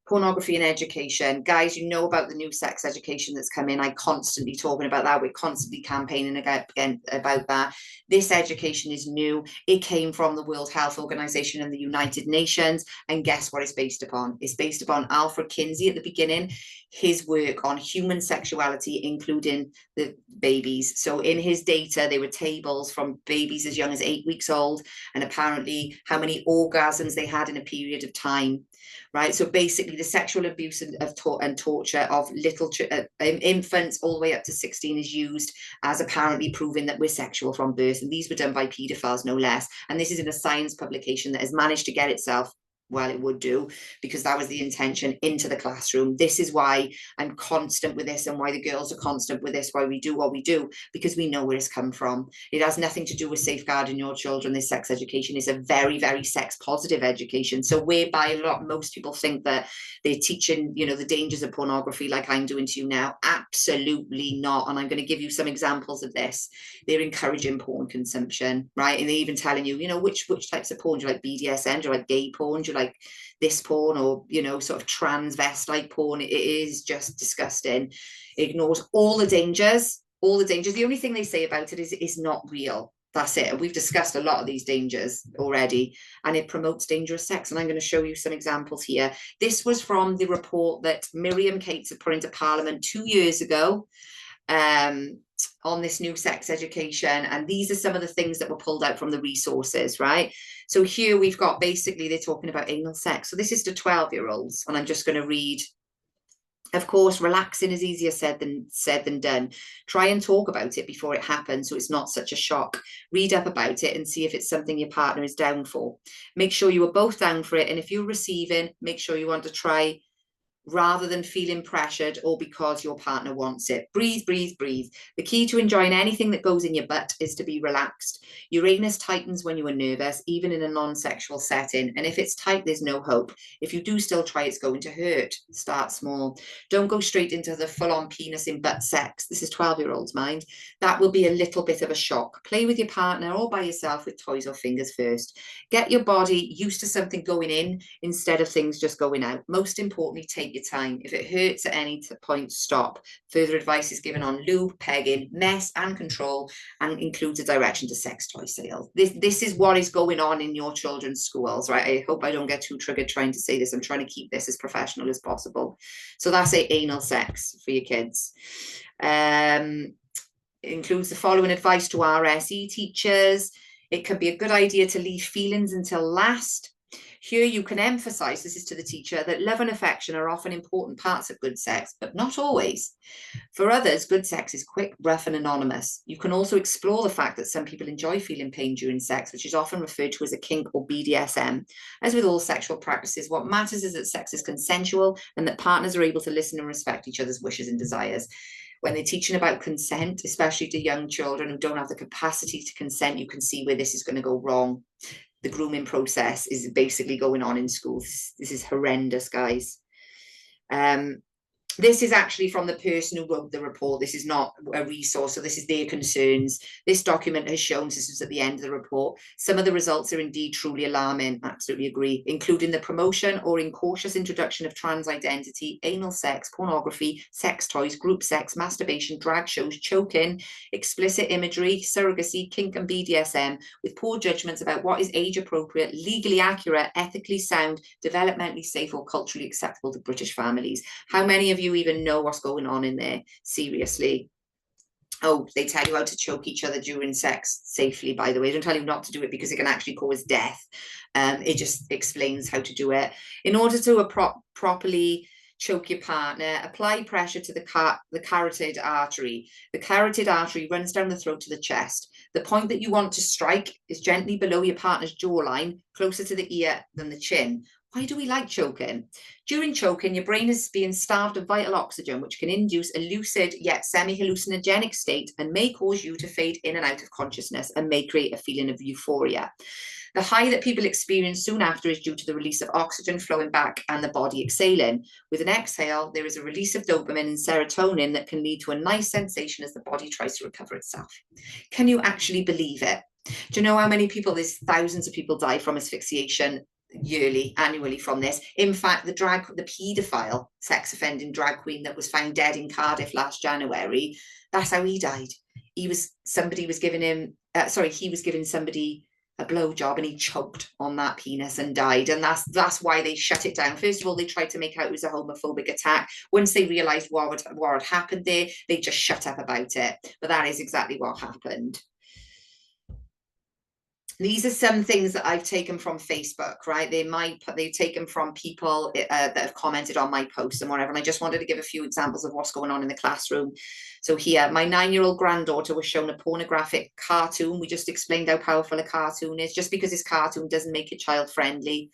Pornography and education. Guys, you know about the new sex education that's come in. I'm constantly talking about that. We're constantly campaigning again about that. This education is new. It came from the World Health Organization and the United Nations. And guess what it's based upon? It's based upon Alfred Kinsey at the beginning, his work on human sexuality, including the babies. So in his data, there were tables from babies as young as 8 weeks old, and apparently how many orgasms they had in a period of time. Right, so basically the sexual abuse and torture of little infants all the way up to 16 is used as apparently proving that we're sexual from birth. And these were done by paedophiles, no less. And this is in a science publication that has managed to get itself, well, it would do, because that was the intention, into the classroom. This is why I'm constant with this, and why the girls are constant with this, why we do what we do, because we know where it's come from. It has nothing to do with safeguarding your children. This sex education is a very, very sex positive education. So whereby most people think that they're teaching, you know, the dangers of pornography like I'm doing to you now, absolutely not. And I'm going to give you some examples of this. They're encouraging porn consumption, right? And they're even telling you, you know, which types of porn do you like? BDSM? Do you like gay porn? Do you like like this porn, or, you know, sort of transvestite porn. It is just disgusting. It ignores all the dangers, all the dangers. The only thing they say about it is it's not real. That's it. And we've discussed a lot of these dangers already, and it promotes dangerous sex. And I'm going to show you some examples here. This was from the report that Miriam Cates had put into Parliament 2 years ago on this new sex education. And these are some of the things that were pulled out from the resources, right? So here we've got, basically, they're talking about anal sex. So this is to 12-year-olds, and I'm just going to read. Of course, relaxing is easier said than done. Try and talk about it before it happens, so it's not such a shock. Read up about it and see if it's something your partner is down for. Make sure you are both down for it, and if you're receiving, make sure you want to try rather than feeling pressured or because your partner wants it. Breathe, breathe, breathe. The key to enjoying anything that goes in your butt is to be relaxed. Your anus tightens when you are nervous, even in a non-sexual setting. And if it's tight, there's no hope. If you do still try, it's going to hurt. Start small. Don't go straight into the full-on penis in butt sex. This is 12-year-olds, mind. That will be a little bit of a shock. Play with your partner or by yourself with toys or fingers first. Get your body used to something going in instead of things just going out. Most importantly, take your time. If it hurts at any point, stop. Further advice is given on lube, pegging, mess and control, and includes a direction to sex toy sales. This is what is going on in your children's schools, right? I hope I don't get too triggered trying to say this. I'm trying to keep this as professional as possible. So that's anal sex for your kids. Includes the following advice to RSE teachers. It can be a good idea to leave feelings until last. Here you can emphasize, this is to the teacher, that love and affection are often important parts of good sex, but not always. For others, good sex is quick, rough and anonymous. You can also explore the fact that some people enjoy feeling pain during sex, which is often referred to as a kink or BDSM. As with all sexual practices, what matters is that sex is consensual and that partners are able to listen and respect each other's wishes and desires. When they're teaching about consent, especially to young children who don't have the capacity to consent, you can see where this is going to go wrong. The grooming process is basically going on in schools. This is horrendous, guys. This is actually from the person who wrote the report. This is not a resource, so this is their concerns. This document has shown, this was at the end of the report, some of the results are indeed truly alarming, absolutely agree, including the promotion or incautious introduction of trans identity, anal sex, pornography, sex toys, group sex, masturbation, drag shows, choking, explicit imagery, surrogacy, kink and BDSM, with poor judgments about what is age appropriate, legally accurate, ethically sound, developmentally safe or culturally acceptable to British families. How many of you even know what's going on in there? Seriously. Oh, they tell you how to choke each other during sex safely, by the way. They don't tell you not to do it because it can actually cause death. It just explains how to do it. In order to properly choke your partner, apply pressure to the carotid artery. The carotid artery runs down the throat to the chest. The point that you want to strike is gently below your partner's jawline, closer to the ear than the chin. Why do we like choking? During choking, your brain is being starved of vital oxygen, which can induce a lucid yet semi-hallucinogenic state and may cause you to fade in and out of consciousness and may create a feeling of euphoria. The high that people experience soon after is due to the release of oxygen flowing back and the body exhaling. With an exhale, there is a release of dopamine and serotonin that can lead to a nice sensation as the body tries to recover itself. Can you actually believe it? Do you know how many people, there's thousands of people die from asphyxiation annually from this. In fact, the paedophile sex offending drag queen that was found dead in Cardiff last January, that's how he died. He was giving somebody a blowjob and he choked on that penis and died. And that's why they shut it down. First of all, they tried to make out it was a homophobic attack. Once they realized what had happened there, they just shut up about it. But that is exactly what happened. These are some things that I've taken from Facebook, right? They've taken from people that have commented on my posts and whatever. And I just wanted to give a few examples of what's going on in the classroom. So here, my 9-year-old granddaughter was shown a pornographic cartoon. We just explained how powerful a cartoon is. Just because it's cartoon doesn't make it child friendly.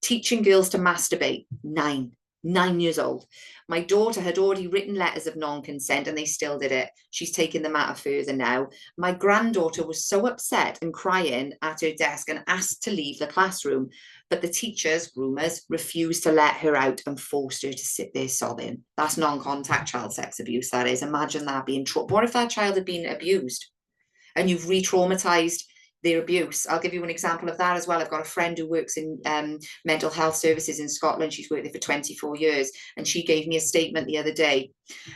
Teaching girls to masturbate, 9 years old. My daughter had already written letters of non-consent and they still did it. She's taken the matter further now. My granddaughter was so upset and crying at her desk and asked to leave the classroom, but the teachers, groomers, refused to let her out and forced her to sit there sobbing. That's non-contact child sex abuse, that is. Imagine that being what if that child had been abused and you've re-traumatized their abuse. I'll give you an example of that as well. I've got a friend who works in mental health services in Scotland. She's worked there for 24 years, and she gave me a statement the other day.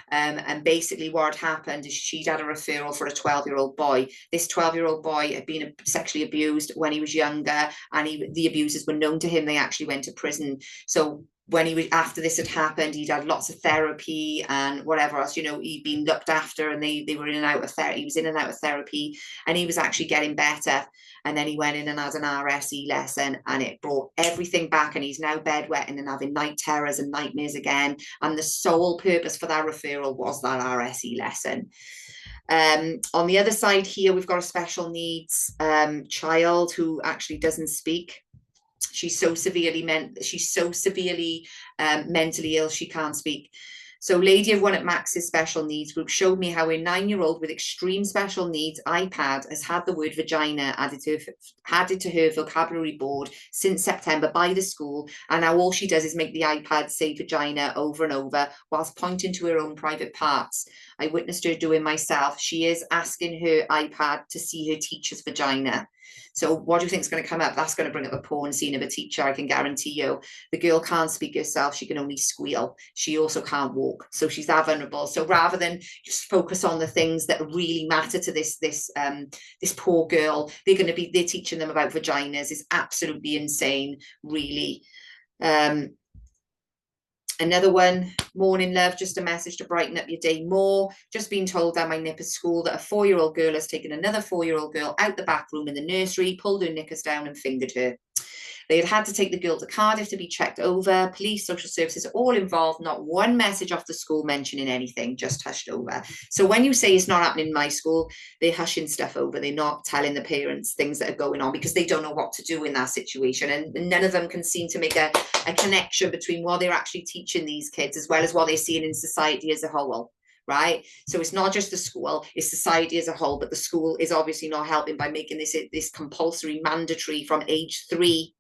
And basically what had happened is she'd had a referral for a 12-year-old boy. This 12-year-old boy had been sexually abused when he was younger, and the abusers were known to him. They actually went to prison. So when he was, after this had happened, he'd had lots of therapy and whatever else, you know, he'd been looked after, and they were in and out of therapy. He was in and out of therapy, and he was actually getting better. And then he went in and had an RSE lesson, and it brought everything back, and he's now bedwetting and having night terrors and nightmares again. And the sole purpose for that referral was that RSE lesson. On the other side here, we've got a special needs child who actually doesn't speak. She's so severely mentally ill she can't speak. So Lady of One at Max's special needs group showed me how a 9-year-old with extreme special needs iPad has had the word vagina added to her vocabulary board since September by the school, and now all she does is make the iPad say vagina over and over whilst pointing to her own private parts. I witnessed her doing myself. She is asking her iPad to see her teacher's vagina. So what do you think is going to come up? That's going to bring up a porn scene of a teacher, I can guarantee you. The girl can't speak herself. She can only squeal. She also can't walk. So she's that vulnerable. So rather than just focus on the things that really matter to this poor girl, they're teaching them about vaginas. It's absolutely insane, really. Another one, morning love, just a message to brighten up your day more. Just been told by my nip at school that a 4-year-old girl has taken another 4-year-old girl out the back room in the nursery, pulled her knickers down and fingered her. They had to take the girl to Cardiff to be checked over. Police, social services, all involved. Not one message off the school mentioning anything, just hushed over. So when you say it's not happening in my school, they're hushing stuff over. They're not telling the parents things that are going on because they don't know what to do in that situation. And none of them can seem to make a connection between what they're actually teaching these kids as well as what they're seeing in society as a whole. Right, so it's not just the school, it's society as a whole, but the school is obviously not helping by making this compulsory, mandatory from age 3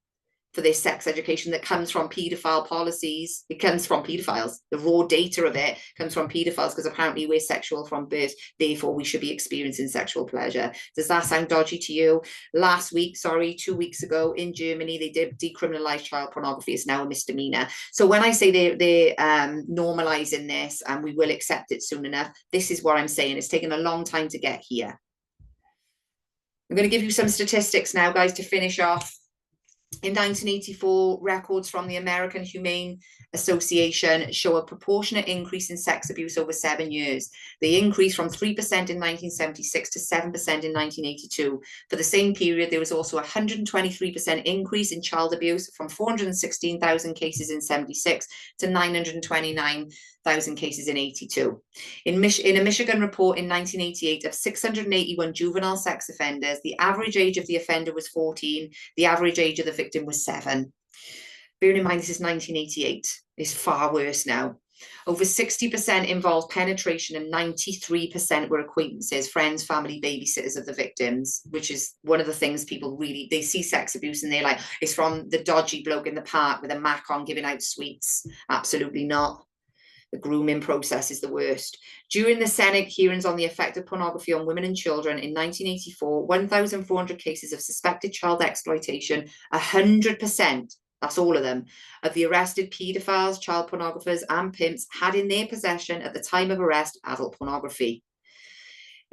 for this sex education that comes from paedophile policies. It comes from paedophiles. The raw data of it comes from paedophiles because apparently we're sexual from birth, therefore we should be experiencing sexual pleasure. Does that sound dodgy to you? 2 weeks ago in Germany, they did decriminalize child pornography. It's now a misdemeanor. So when I say they're normalizing this and we will accept it soon enough, this is what I'm saying. It's taken a long time to get here. I'm going to give you some statistics now, guys, to finish off. In 1984, records from the American Humane Association show a proportionate increase in sex abuse over 7 years. They increased from 3% in 1976 to 7% in 1982. For the same period, there was also a 123% increase in child abuse from 416,000 cases in 76 to 929,000 cases in 82. In a Michigan report in 1988 of 681 juvenile sex offenders, the average age of the offender was 14. The average age of the victim was 7. Bearing in mind, this is 1988. It's far worse now. Over 60% involved penetration and 93% were acquaintances, friends, family, babysitters of the victims, which is one of the things people really, they see sex abuse and they're like, it's from the dodgy bloke in the park with a Mac on giving out sweets. Absolutely not. The grooming process is the worst. During the Senate hearings on the effect of pornography on women and children in 1984, 1,400 cases of suspected child exploitation, 100%, that's all of them, of the arrested paedophiles, child pornographers and pimps had in their possession at the time of arrest adult pornography.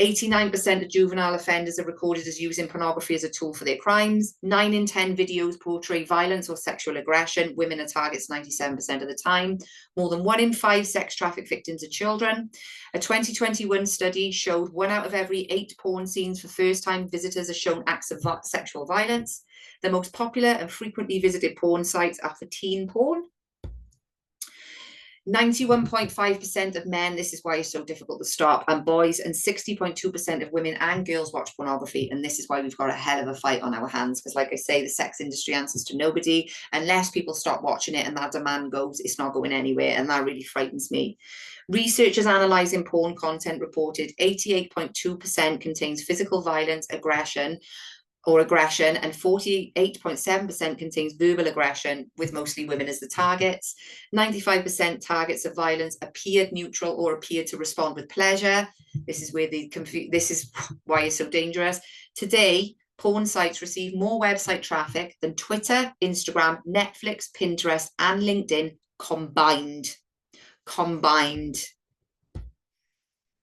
89% of juvenile offenders are recorded as using pornography as a tool for their crimes. 9 in 10 videos portray violence or sexual aggression. Women are targets 97% of the time. More than 1 in 5 sex traffic victims are children. A 2021 study showed 1 out of every 8 porn scenes for first-time visitors are shown acts of sexual violence. The most popular and frequently visited porn sites are for teen porn. 91.5% of men, this is why it's so difficult to stop, and boys, and 60.2% of women and girls watch pornography. And this is why we've got a hell of a fight on our hands. Because like I say, the sex industry answers to nobody. Unless people stop watching it and that demand goes, it's not going anywhere. And that really frightens me. Researchers analysing porn content reported 88.2% contains physical violence, aggression, and 48.7% contains verbal aggression, with mostly women as the targets. 95% targets of violence appeared neutral or appeared to respond with pleasure. This is where this is why it's so dangerous. Today, porn sites receive more website traffic than Twitter, Instagram, Netflix, Pinterest, and LinkedIn combined.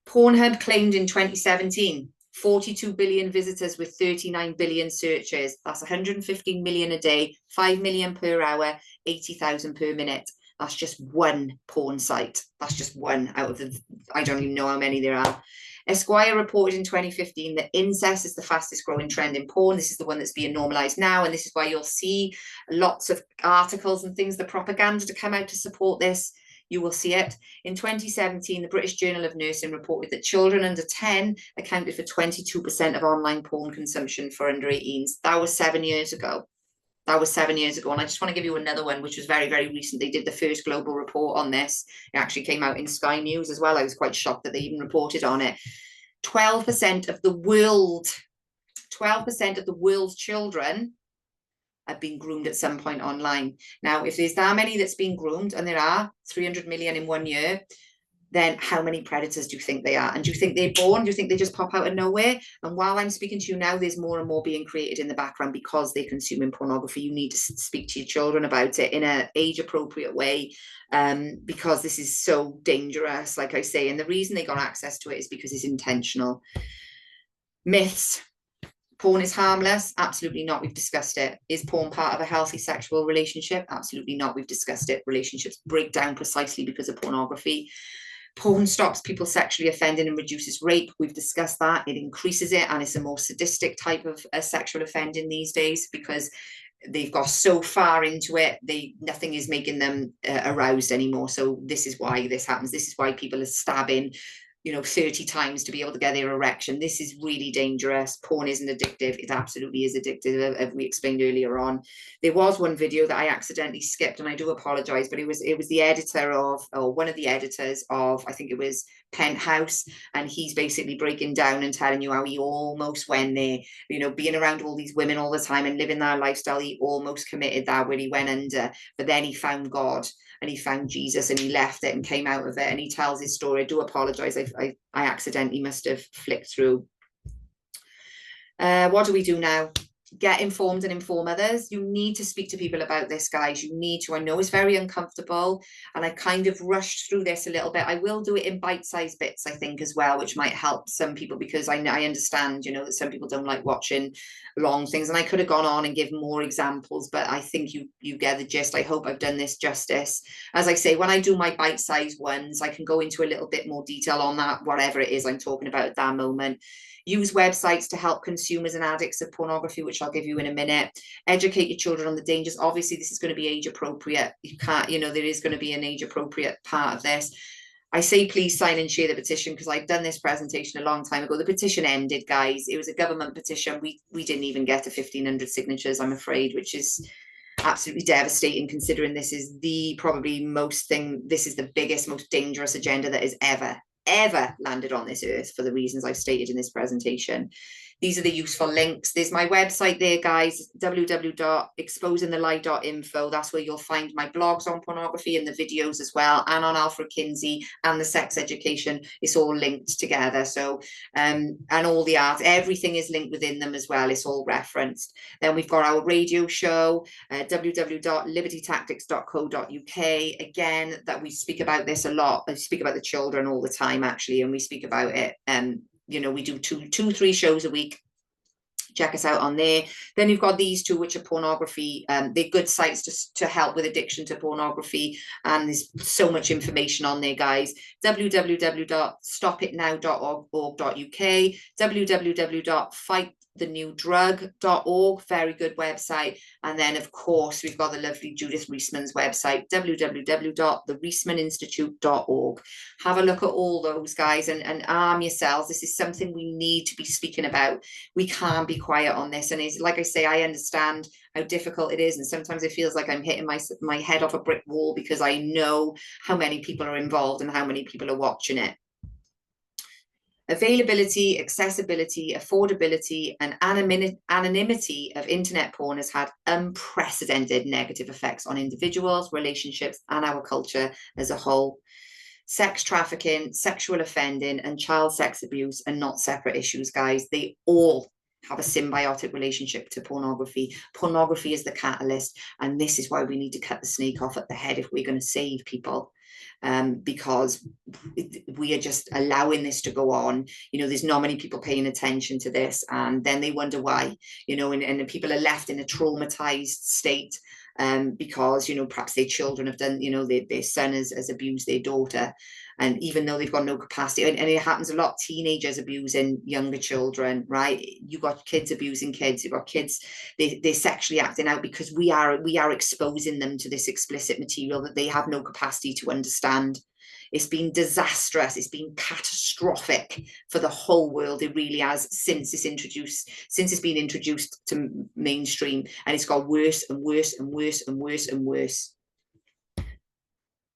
Pornhub claimed in 2017, 42 billion visitors with 39 billion searches. That's 115 million a day, 5 million per hour, 80,000 per minute. That's just one porn site. That's just one out of the, I don't even know how many there are. Esquire reported in 2015 that incest is the fastest growing trend in porn. This is the one that's being normalized now. And this is why you'll see lots of articles and things, the propaganda to come out to support this. You will see it. In 2017, the British Journal of Nursing reported that children under 10 accounted for 22% of online porn consumption for under 18s. That was 7 years ago. That was 7 years ago. And I just want to give you another one, which was very, very recent. They did the first global report on this. It actually came out in Sky News as well. I was quite shocked that they even reported on it. 12% of the world's children have been groomed at some point online. Now, if there's that many that's been groomed, and there are 300 million in 1 year, then how many predators do you think they are? And do you think they're born? Do you think they just pop out of nowhere? And while I'm speaking to you now, there's more and more being created in the background because they're consuming pornography. You need to speak to your children about it in an age-appropriate way, because this is so dangerous, like I say. And the reason they got access to it is because it's intentional. Myths. Porn is harmless? Absolutely not. We've discussed it. Is porn part of a healthy sexual relationship? Absolutely not. We've discussed it. Relationships break down precisely because of pornography. Porn stops people sexually offending and reduces rape. We've discussed that. It increases it, and it's a more sadistic type of sexual offending these days because they've got so far into it, nothing is making them aroused anymore. So this is why this happens. This is why people are stabbing 30 times to be able to get their erection. This is really dangerous. Porn isn't addictive. It absolutely is addictive, as we explained earlier on. There was one video that I accidentally skipped, and I do apologize, but it was the editor of, or one of the editors of, I think it was Penthouse, and he's basically breaking down and telling you how he almost went there, being around all these women all the time and living that lifestyle. He almost committed that when he went under, but then he found God and he found Jesus and he left it and came out of it, and he tells his story. I do apologize. I accidentally must have flicked through. What do we do now? Get informed and inform others. You need to speak to people about this, guys. You need to. I know it's very uncomfortable, and I kind of rushed through this a little bit. I will do it in bite-sized bits, I think, as well, which might help some people, because I understand, that some people don't like watching long things, and I could have gone on and given more examples, but I think you get the gist. I hope I've done this justice. As I say, when I do my bite-sized ones, I can go into a little bit more detail on that, whatever it is I'm talking about at that moment. Use websites to help consumers and addicts of pornography, which I'll give you in a minute. Educate your children on the dangers. Obviously, this is going to be age appropriate. You can't, there is going to be an age appropriate part of this. I say please sign and share the petition, because I've done this presentation a long time ago. The petition ended, guys. It was a government petition. We didn't even get to 1,500 signatures, I'm afraid, which is absolutely devastating, considering this is this is the biggest, most dangerous agenda that is ever landed on this earth, for the reasons I've stated in this presentation. These are the useful links. There's my website there, guys, www.exposingthelie.info. That's where you'll find my blogs on pornography and the videos as well, and on Alfred Kinsey and the sex education. It's all linked together. So, and all the art, everything is linked within them as well. It's all referenced. Then we've got our radio show, www.libertytactics.co.uk. Again, that we speak about this a lot. I speak about the children all the time, actually, and we speak about it. We do 2-3 shows a week. Check us out on there. Then you've got these two, which are pornography. They're good sites to help with addiction to pornography, and there's so much information on there, guys. www.stopitnow.org.uk, www.fightthenewdrug.org, very good website. And then, of course, we've got the lovely Judith Reisman's website, www.thereismaninstitute.org. Have a look at all those, guys, and arm yourselves. This is something we need to be speaking about. We can't be quiet on this. And it's like I say, I understand how difficult it is, and sometimes it feels like I'm hitting my head off a brick wall, because I know how many people are involved and how many people are watching it. Availability, accessibility, affordability, and anonymity of internet porn has had unprecedented negative effects on individuals, relationships, and our culture as a whole. Sex trafficking, sexual offending, and child sex abuse are not separate issues, guys. They all have a symbiotic relationship to pornography. Pornography is the catalyst, and this is why we need to cut the snake off at the head if we're going to save people. Because we are just allowing this to go on. You know, there's not many people paying attention to this, and then they wonder why, you know, and people are left in a traumatized state because, you know, perhaps their children have done, you know, their son has abused their daughter. And even though they've got no capacity, and it happens a lot, teenagers abusing younger children, right? You've got kids abusing kids, you've got kids, they're sexually acting out because we are exposing them to this explicit material that they have no capacity to understand. It's been disastrous, it's been catastrophic for the whole world. It really has, since it's been introduced to mainstream, and it's got worse and worse and worse and worse and worse.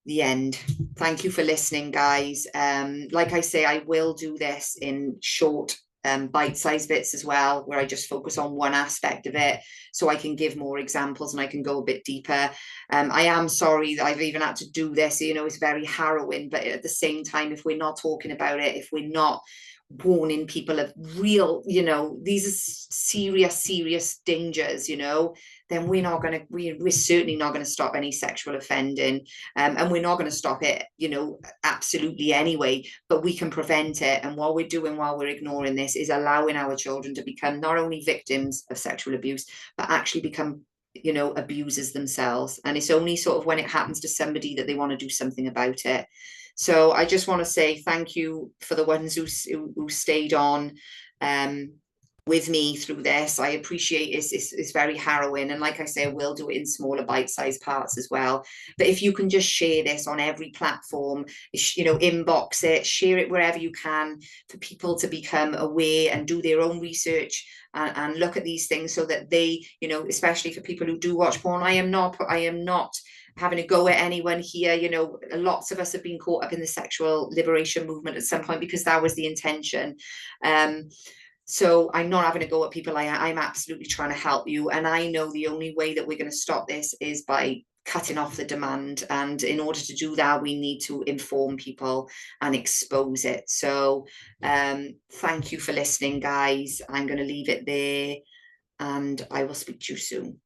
The end. Thank you for listening, guys. Like I say, I will do this in short bite-sized bits as well, where I just focus on one aspect of it, so I can give more examples and I can go a bit deeper. I am sorry that I've even had to do this, you know, it's very harrowing, but at the same time, if we're not talking about it, if we're not warning people of real, you know, these are serious dangers, you know, then we're certainly not going to stop any sexual offending, and we're not going to stop it, you know, absolutely anyway, but we can prevent it. And what we're doing while we're ignoring this is allowing our children to become not only victims of sexual abuse, but actually become, you know, abusers themselves. And it's only sort of when it happens to somebody that they want to do something about it. So I just want to say thank you for the ones who stayed on with me through this. I appreciate it. It's very harrowing. And like I say, I will do it in smaller bite-sized parts as well. But if you can just share this on every platform, you know, inbox it, share it wherever you can, for people to become aware and do their own research and look at these things, so that they, you know, especially for people who do watch porn. I am not having a go at anyone here. You know, lots of us have been caught up in the sexual liberation movement at some point because that was the intention. So I'm not having a go at people. I'm absolutely trying to help you. And I know the only way that we're going to stop this is by cutting off the demand. And in order to do that, we need to inform people and expose it. So thank you for listening, guys. I'm going to leave it there, and I will speak to you soon.